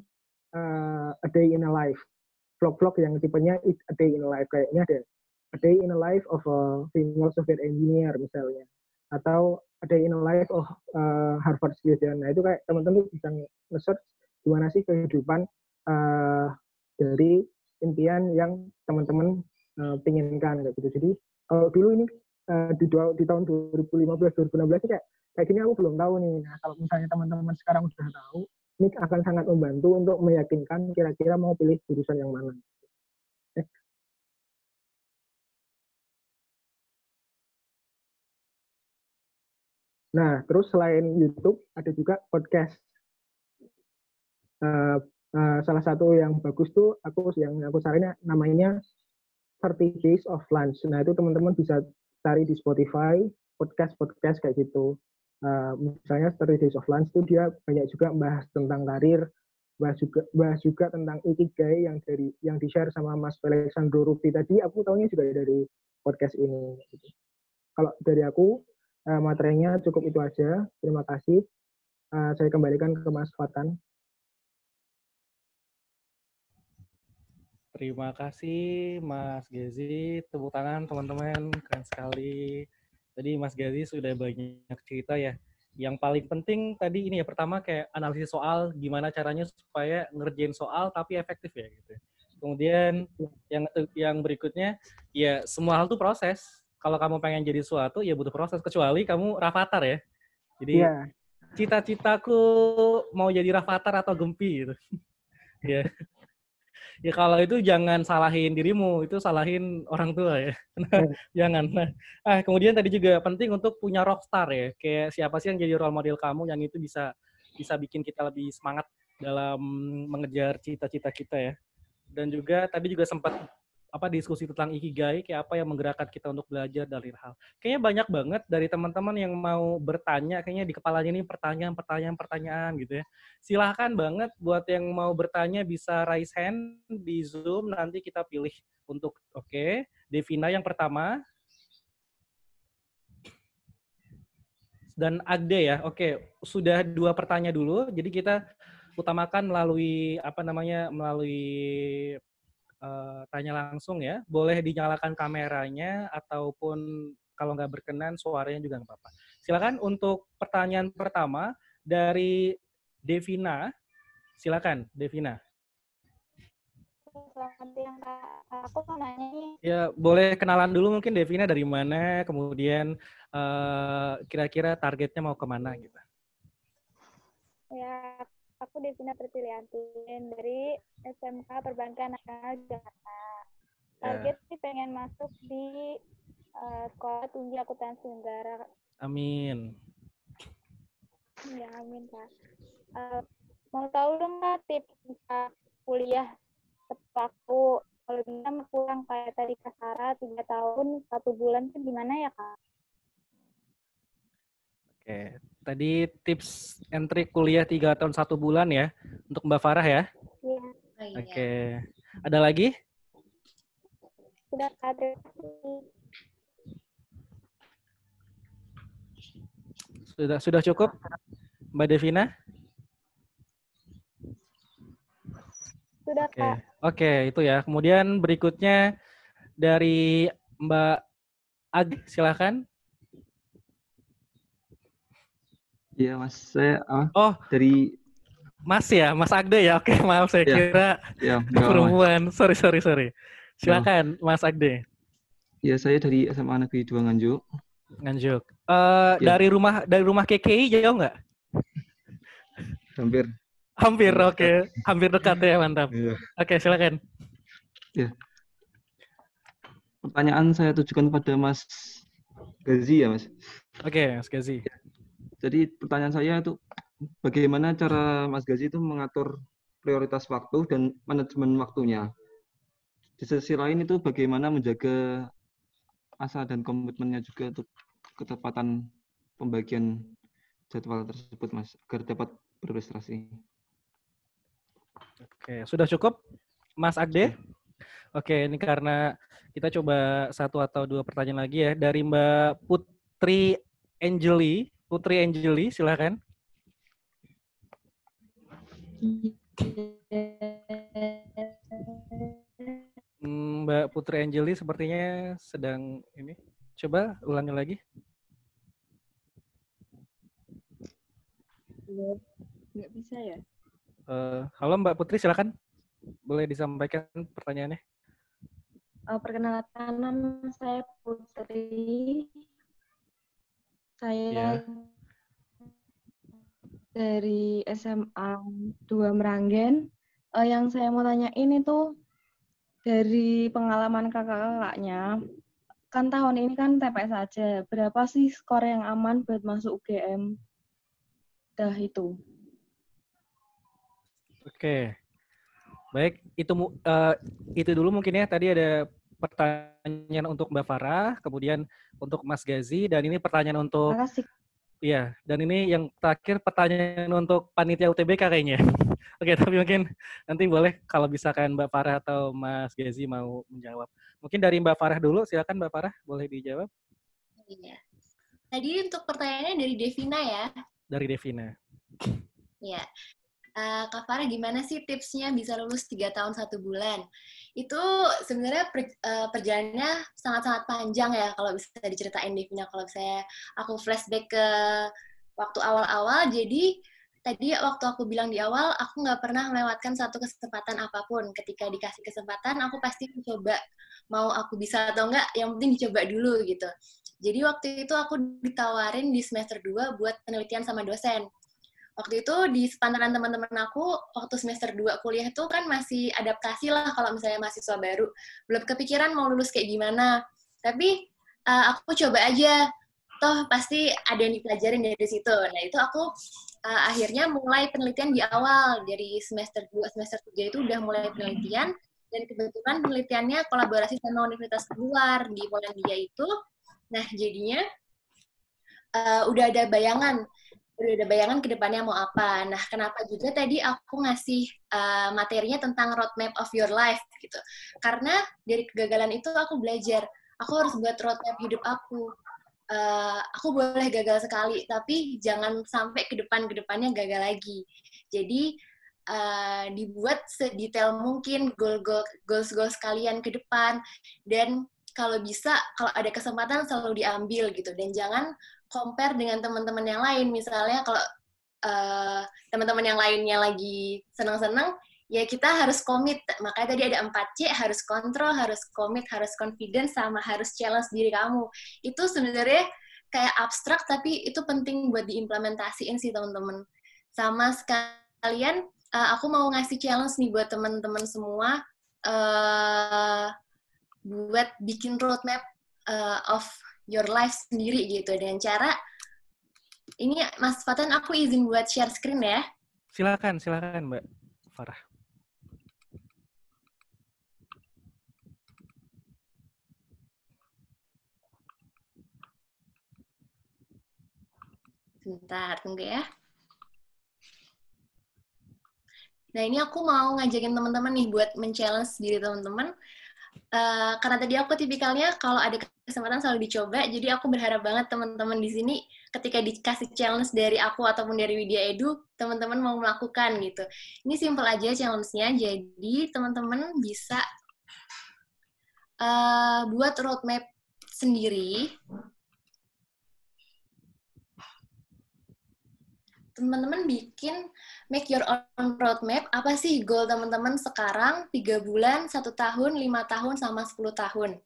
D: a day in a life, vlog-vlog yang tipenya a day in a life. Kayaknya ada a day in a life of a female software engineer misalnya, atau a day in a life of Harvard student. Nah, itu kayak teman-teman bisa nge-search gimana sih kehidupan dari impian yang teman-teman pinginkan kayak gitu. Jadi kalau dulu ini di tahun 2015-2016 kayak gini aku belum tahu nih. Nah, kalau misalnya teman-teman sekarang udah tahu, ini akan sangat membantu untuk meyakinkan kira-kira mau pilih jurusan yang mana. Nah, terus selain YouTube, ada juga podcast. Salah satu yang bagus tuh, yang aku saranin namanya 30 Days of Lunch. Nah, itu teman-teman bisa cari di Spotify, podcast kayak gitu. Misalnya 30 Days of Lunch itu dia banyak juga bahas tentang karir, bahas juga tentang ikigai yang di-share sama Mas Alexandro Rufi tadi. Aku tahunya juga dari podcast ini. Kalau dari aku, materinya cukup itu aja. Terima kasih. Saya kembalikan ke Mas Fatan.
A: Terima kasih Mas Gezi. Tepuk tangan teman-teman, keren sekali. Tadi Mas Gezi sudah banyak cerita ya. Yang paling penting tadi ini ya, pertama kayak analisis soal, gimana caranya supaya ngerjain soal tapi efektif ya gitu. Kemudian yang berikutnya, ya semua hal itu proses. Kalau kamu pengen jadi sesuatu, ya butuh proses. Kecuali kamu Rafathar ya. Jadi cita-citaku mau jadi Rafathar atau Gempi gitu. Ya. Ya kalau itu jangan salahin dirimu, itu salahin orang tua ya. Jangan. Nah, kemudian tadi juga penting untuk punya rockstar ya. Kayak siapa sih yang jadi role model kamu yang itu bisa bikin kita lebih semangat dalam mengejar cita-cita kita ya. Dan juga tadi juga sempat diskusi tentang ikigai, kayak apa yang menggerakkan kita untuk belajar dari hal. Kayaknya banyak banget dari teman-teman yang mau bertanya, kayaknya di kepalanya ini pertanyaan gitu ya. Silahkan banget buat yang mau bertanya bisa raise hand di Zoom, nanti kita pilih untuk Devina yang pertama. Dan Agde ya, sudah 2 pertanyaan dulu, jadi kita utamakan melalui tanya langsung ya. Boleh dinyalakan kameranya ataupun kalau nggak berkenan suaranya juga nggak apa-apa. Silakan untuk pertanyaan pertama dari Devina. Silakan Devina.
E: Selamat siang Kak. Aku mau nanya nih.
A: Ya boleh kenalan dulu mungkin Devina dari mana, kemudian kira-kira targetnya mau kemana gitu.
E: Ya, aku Devina Pertilianti dari SMK Perbankan Nasional Jakarta. Target sih pengen masuk di Sekolah Tinggi Akuntansi Negara.
A: Amin.
E: Ya, amin Kak. Mau tahu dong Kak tips bisa kuliah tepat waktu, kalau bisa pulang kayak tadi Kak Sarah 3 tahun 1 bulan itu gimana ya Kak?
A: Oke, tadi tips entry kuliah 3 tahun 1 bulan ya untuk Mbak Farah ya.
E: Iya.
A: Oke, ada lagi?
E: Sudah Kak, terima kasih.
A: Sudah cukup, Mbak Devina?
E: Sudah Kak.
A: Oke, itu ya. Kemudian berikutnya dari Mbak Ag, silakan.
F: Iya Mas, saya
A: dari Mas ya, Mas Agde ya. Oke, maaf saya kira perempuan. Sorry. Silakan Mas Agde.
F: Iya, saya dari SMA Negeri 2 Nganjuk.
A: Dari rumah KKI jauh nggak? Hampir, oke. Hampir dekat ya, mantap.
F: Iya.
A: Oke, silakan.
F: Ya. Pertanyaan saya tujukan pada Mas Gazi ya, Mas.
A: Oke, Mas Gazi.
F: Jadi pertanyaan saya itu bagaimana cara Mas Gazi itu mengatur prioritas waktu dan manajemen waktunya. Di sisi lain itu bagaimana menjaga asa dan komitmennya juga untuk ketepatan pembagian jadwal tersebut, Mas, agar dapat berprestasi.
A: Oke, sudah cukup, Mas Agde? Oke, ini karena kita coba 1 atau 2 pertanyaan lagi ya. Dari Mbak Putri Angeli, silakan. Mbak Putri Angeli sepertinya sedang ini. Coba ulangi lagi.
G: Nggak bisa ya?
A: Halo Mbak Putri, silakan. Boleh disampaikan pertanyaannya.
G: Perkenalkan, nama saya Putri.
A: Ya.
G: Saya dari SMA 2 Meranggen. Yang saya mau tanyain itu dari pengalaman kakak-kakaknya, kan tahun ini kan TPS aja. Berapa sih skor yang aman buat masuk UGM? Dah itu.
A: Oke. Baik, itu dulu mungkin ya. Tadi ada pertanyaan untuk Mbak Farah, kemudian untuk Mas Gazi, dan ini pertanyaan untuk
G: Makasih.
A: iya, dan ini yang terakhir pertanyaan untuk panitia UTBK kayaknya. Oke, tapi mungkin nanti boleh kalau misalkan Mbak Farah atau Mas Gazi mau menjawab. Mungkin dari Mbak Farah dulu, silakan Mbak Farah, boleh dijawab.
H: Iya. Tadi untuk pertanyaannya dari Devina ya.
A: Dari Devina.
H: Iya. Kak Farah, gimana sih tipsnya bisa lulus 3 tahun 1 bulan? Itu sebenarnya perjalanannya sangat-sangat panjang ya kalau bisa diceritain Devina. Kalau saya aku flashback ke waktu awal-awal, jadi tadi waktu aku bilang di awal, aku nggak pernah melewatkan satu kesempatan apapun. Ketika dikasih kesempatan, aku pasti mencoba. Mau aku bisa atau enggak, yang penting dicoba dulu gitu. Jadi waktu itu aku ditawarin di semester 2 buat penelitian sama dosen. Waktu itu di sepantaran teman-teman aku, waktu semester 2 kuliah itu kan masih adaptasi lah kalau misalnya mahasiswa baru. Belum kepikiran mau lulus kayak gimana. Tapi aku coba aja. Toh pasti ada yang dipelajarin dari situ. Nah itu aku akhirnya mulai penelitian di awal. Dari semester 2, semester 3 itu udah mulai penelitian. Dan kebetulan penelitiannya kolaborasi sama universitas luar di Polandia itu. Nah jadinya udah ada bayangan ke depannya mau apa. Nah, kenapa juga tadi aku ngasih materinya tentang roadmap of your life gitu. Karena dari kegagalan itu aku belajar, aku harus buat roadmap hidup aku. Aku boleh gagal sekali, tapi jangan sampai ke depannya gagal lagi. Jadi dibuat sedetail mungkin goals kalian ke depan, dan kalau bisa, kalau ada kesempatan selalu diambil gitu, dan jangan compare dengan teman-teman yang lain. Misalnya kalau teman-teman yang lainnya lagi senang-senang, ya kita harus komit. Makanya tadi ada 4C, harus kontrol, harus komit, harus confidence, sama harus challenge diri kamu. Itu sebenarnya kayak abstrak, tapi itu penting buat diimplementasiin sih teman-teman. Sama sekalian, aku mau ngasih challenge nih buat teman-teman semua, buat bikin roadmap of your life sendiri gitu. Dan cara ini Mas Fatan, aku izin buat share screen ya.
A: Silakan Mbak Farah.
H: Sebentar, tunggu ya. Nah, ini aku mau ngajakin teman-teman nih buat men-challenge diri teman-teman. Karena tadi aku tipikalnya kalau ada kesempatan selalu dicoba, jadi aku berharap banget teman-teman di sini ketika dikasih challenge dari aku ataupun dari Widya Edu, teman-teman mau melakukan gitu. Ini simple aja challenge-nya, jadi teman-teman bisa buat roadmap sendiri. Teman-teman bikin make your own roadmap, apa sih goal teman-teman sekarang, 3 bulan, 1 tahun, 5 tahun, sama 10 tahun.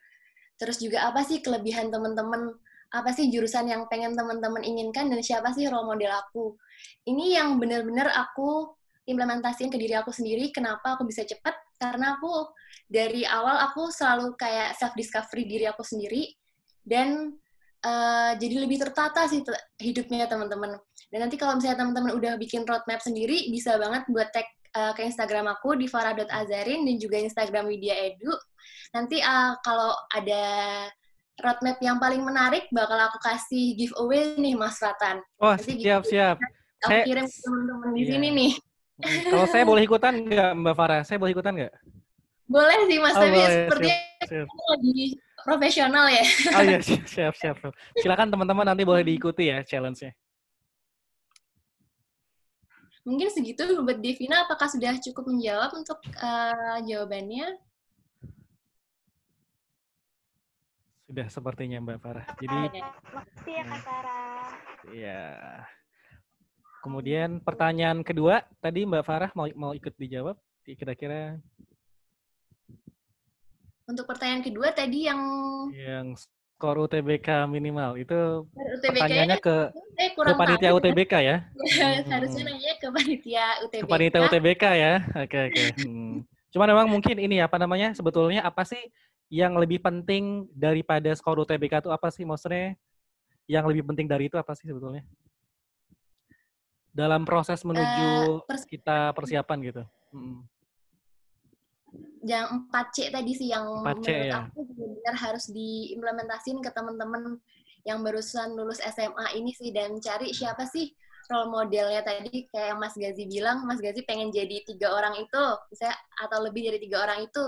H: Terus juga apa sih kelebihan teman-teman, apa sih jurusan yang pengen teman-teman inginkan, dan siapa sih role model aku. Ini yang benar-benar aku implementasiin ke diri aku sendiri. Kenapa aku bisa cepat? Karena aku dari awal aku selalu kayak self-discovery diri aku sendiri, dan jadi lebih tertata sih hidupnya teman-teman. Dan nanti kalau misalnya teman-teman udah bikin roadmap sendiri, bisa banget buat tag ke Instagram aku di farah.azarin dan juga Instagram Widya Edu. Nanti kalau ada roadmap yang paling menarik, bakal aku kasih giveaway nih Mas Fatan.
A: Oh,
H: nanti
A: siap.
H: Aku kirim ke teman-teman di sini nih.
A: Kalau saya boleh ikutan nggak Mbak Farah? Saya boleh ikutan nggak?
H: Boleh sih Mas, tapi
A: boleh,
H: sepertinya
A: siap.
H: lebih profesional ya.
A: Oh iya, siap. Silakan teman-teman nanti boleh diikuti ya challenge-nya.
H: Mungkin segitu buat Devina, apakah sudah cukup menjawab untuk jawabannya?
A: Sudah sepertinya Mbak Farah. Jadi
E: makasih ya Kak Sarah.
A: Iya. Kemudian pertanyaan kedua tadi Mbak Farah mau ikut dijawab kira-kira.
H: Untuk pertanyaan kedua tadi yang
A: skor UTBK minimal itu
H: UTBK-nya
A: pertanyaannya ke
H: saya kurang
A: panitia
H: tahu.
A: UTBK ya.
H: Harusnya nanya ke panitia UTBK.
A: Ke panitia UTBK ya. Oke. Cuman memang mungkin ini apa namanya, sebetulnya apa sih yang lebih penting daripada skor UTBK itu apa sih? Maksudnya yang lebih penting dari itu apa sih sebetulnya? Dalam proses menuju kita persiapan gitu.
H: Yang 4C tadi sih yang
A: 4C,
H: menurut
A: ya.
H: aku benar harus diimplementasiin ke teman-teman yang barusan lulus SMA ini sih, dan cari siapa sih role modelnya tadi kayak yang Mas Gazi bilang. Mas Gazi pengen jadi 3 orang itu, misalnya, atau lebih dari 3 orang itu.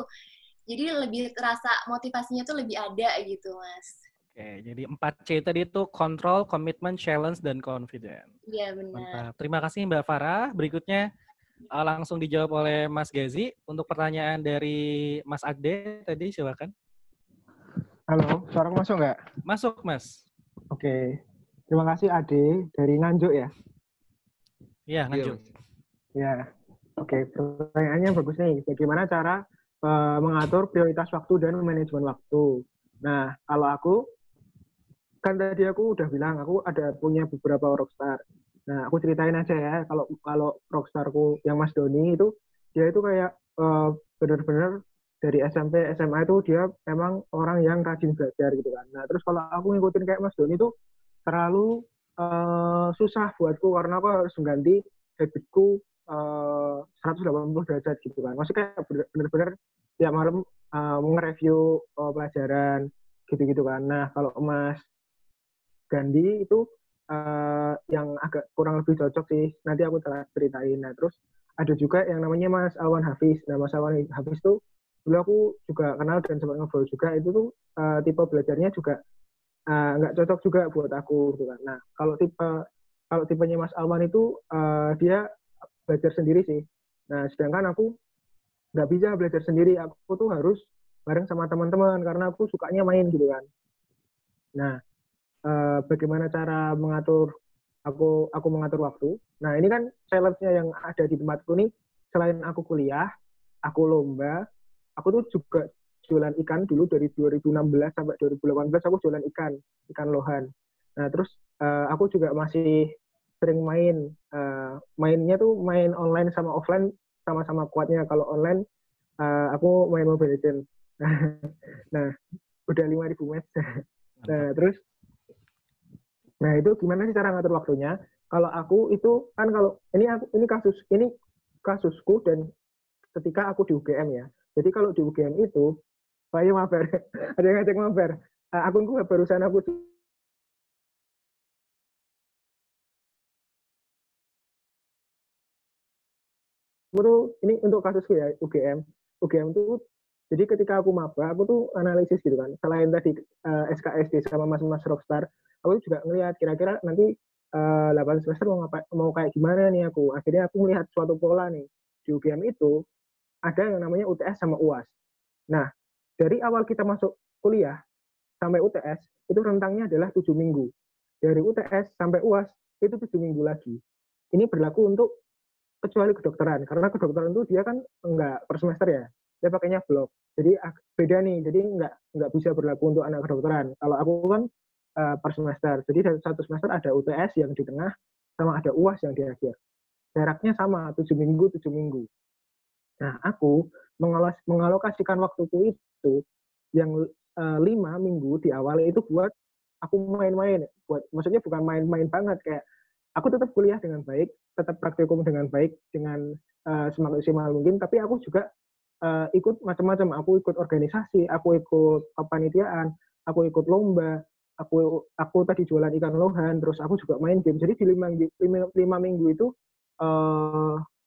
H: Jadi lebih terasa motivasinya tuh lebih ada gitu, Mas.
A: Oke, jadi 4C tadi itu control, commitment, challenge, dan confident.
H: Iya, benar.
A: Mantap. Terima kasih Mbak Farah. Berikutnya langsung dijawab oleh Mas Gazi. Untuk pertanyaan dari Mas Agde tadi, silakan.
D: Halo, suara masuk nggak?
A: Masuk, Mas.
D: Oke. Terima kasih Ade dari Nganjuk ya?
A: Iya, Nganjuk.
D: Ya. Oke, pertanyaannya bagus nih. Bagaimana cara mengatur prioritas waktu dan manajemen waktu? Nah, kalau aku, kan tadi aku udah bilang, aku ada punya beberapa rockstar. Nah, aku ceritain aja ya, kalau rockstarku yang Mas Doni itu, dia itu kayak benar-benar dari SMP, SMA itu dia emang orang yang rajin belajar gitu kan. Nah, terus kalau aku ngikutin kayak Mas Doni itu terlalu susah buatku, karena aku harus mengganti habitku 180 derajat gitu kan. Maksudnya kayak benar-benar tiap malam nge-review pelajaran gitu-gitu kan. Nah, kalau Mas Gandhi itu yang agak kurang lebih cocok sih, nanti aku ceritain. Nah, terus ada juga yang namanya Mas Alwan Hafiz. Nah, Mas Alwan Hafiz tuh dulu aku juga kenal dan sempat ngobrol juga. Itu tuh tipe belajarnya juga nggak cocok juga buat aku gitu kan. Nah, kalau tipenya Mas Alwan itu dia belajar sendiri sih. Nah, sedangkan aku nggak bisa belajar sendiri. Aku tuh harus bareng sama teman-teman karena aku sukanya main gitu kan. Nah, bagaimana cara mengatur aku mengatur waktu. Nah, ini kan challenge-nya yang ada di tempatku nih, selain aku kuliah, aku lomba, aku tuh juga jualan ikan dulu dari 2016 sampai 2018 aku jualan ikan lohan. Nah, terus aku juga masih sering mainnya tuh main online sama offline sama-sama kuatnya. Kalau online aku main Mobile Legends. Nah, udah 5.000 match. Nah, terus itu gimana sih cara ngatur waktunya? Kalau aku itu kan kalau ini kasusku dan ketika aku di UGM ya. Jadi kalau di UGM itu, Pak ya mabar, ada yang ngajak mabar. Akunku barusan aku ini untuk kasusku ya UGM itu jadi ketika aku maba aku tuh analisis gitu kan, selain tadi SKSD sama mas-mas rockstar, aku juga ngelihat kira-kira nanti 8 semester mau kayak gimana nih aku. Akhirnya aku melihat suatu pola nih di UGM itu ada yang namanya UTS sama UAS. Nah, dari awal kita masuk kuliah sampai UTS itu rentangnya adalah 7 minggu. Dari UTS sampai UAS itu 7 minggu lagi. Ini berlaku untuk kecuali kedokteran, karena kedokteran itu dia kan enggak per semester ya, dia pakainya blok. Jadi beda nih, jadi enggak bisa berlaku untuk anak kedokteran. Kalau aku kan per semester, jadi dari satu semester ada UTS yang di tengah, sama ada UAS yang di akhir. Jaraknya sama, 7 minggu. Nah, aku mengalokasikan waktuku itu yang 5 minggu di awal itu buat aku main-main, maksudnya bukan main-main banget, kayak aku tetap kuliah dengan baik, tetap praktikum dengan baik, dengan semaksimal mungkin, tapi aku juga ikut macam-macam. Aku ikut organisasi, aku ikut kepanitiaan, aku ikut lomba, aku tadi jualan ikan lohan, terus aku juga main game. Jadi di 5 minggu itu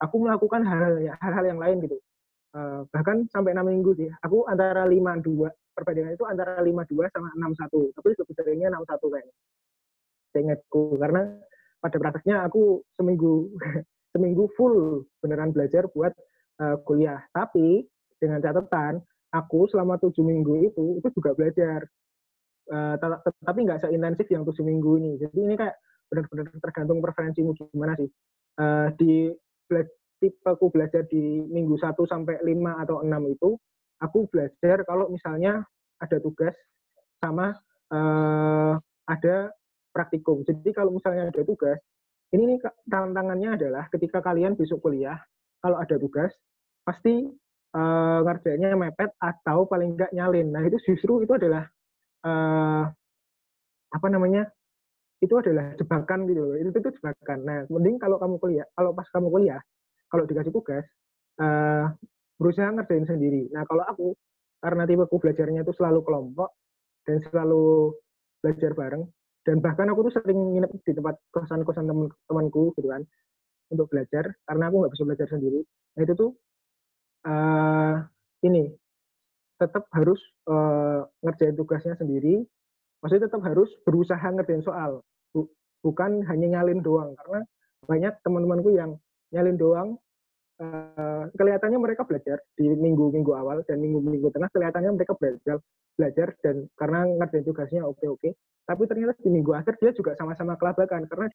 D: aku melakukan hal-hal yang lain gitu. Bahkan sampai 6 minggu sih. Aku antara 5-2, perbandingan itu antara 5-2 sama 6-1. Tapi lebih seringnya 6-1 kayaknya. Seingatku, karena pada prakteknya aku seminggu full beneran belajar buat kuliah. Tapi dengan catatan, aku selama 7 minggu itu juga belajar. Tapi nggak seintensif yang 7 minggu ini. Jadi ini kayak benar-benar tergantung preferensimu gimana sih. Di tipe aku belajar di minggu 1 sampai 5 atau 6 itu, aku belajar kalau misalnya ada tugas sama ada praktikum. Jadi kalau misalnya ada tugas, ini nih tantangannya adalah ketika kalian besok kuliah, kalau ada tugas, pasti ngerjainnya mepet atau paling enggak nyalin. Nah itu justru itu adalah apa namanya? Itu adalah jebakan gitu loh. Itu jebakan. Nah, mending kalau kamu kuliah, kalau pas kamu kuliah, kalau dikasih tugas, berusaha ngerjain sendiri. Nah, kalau aku, karena tipeku belajarnya itu selalu kelompok, dan selalu belajar bareng, dan bahkan aku tuh sering nginep di tempat kosan-kosan teman-temanku gitu kan, untuk belajar, karena aku nggak bisa belajar sendiri. Nah, itu tuh, ini, tetap harus ngerjain tugasnya sendiri, maksudnya tetap harus berusaha ngerjain soal, bukan hanya nyalin doang, karena banyak teman-temanku yang nyalin doang, kelihatannya mereka belajar di minggu-minggu awal dan minggu-minggu tengah kelihatannya mereka belajar dan karena ngerjain tugasnya oke, tapi ternyata di minggu akhir dia juga sama-sama kelabakan karena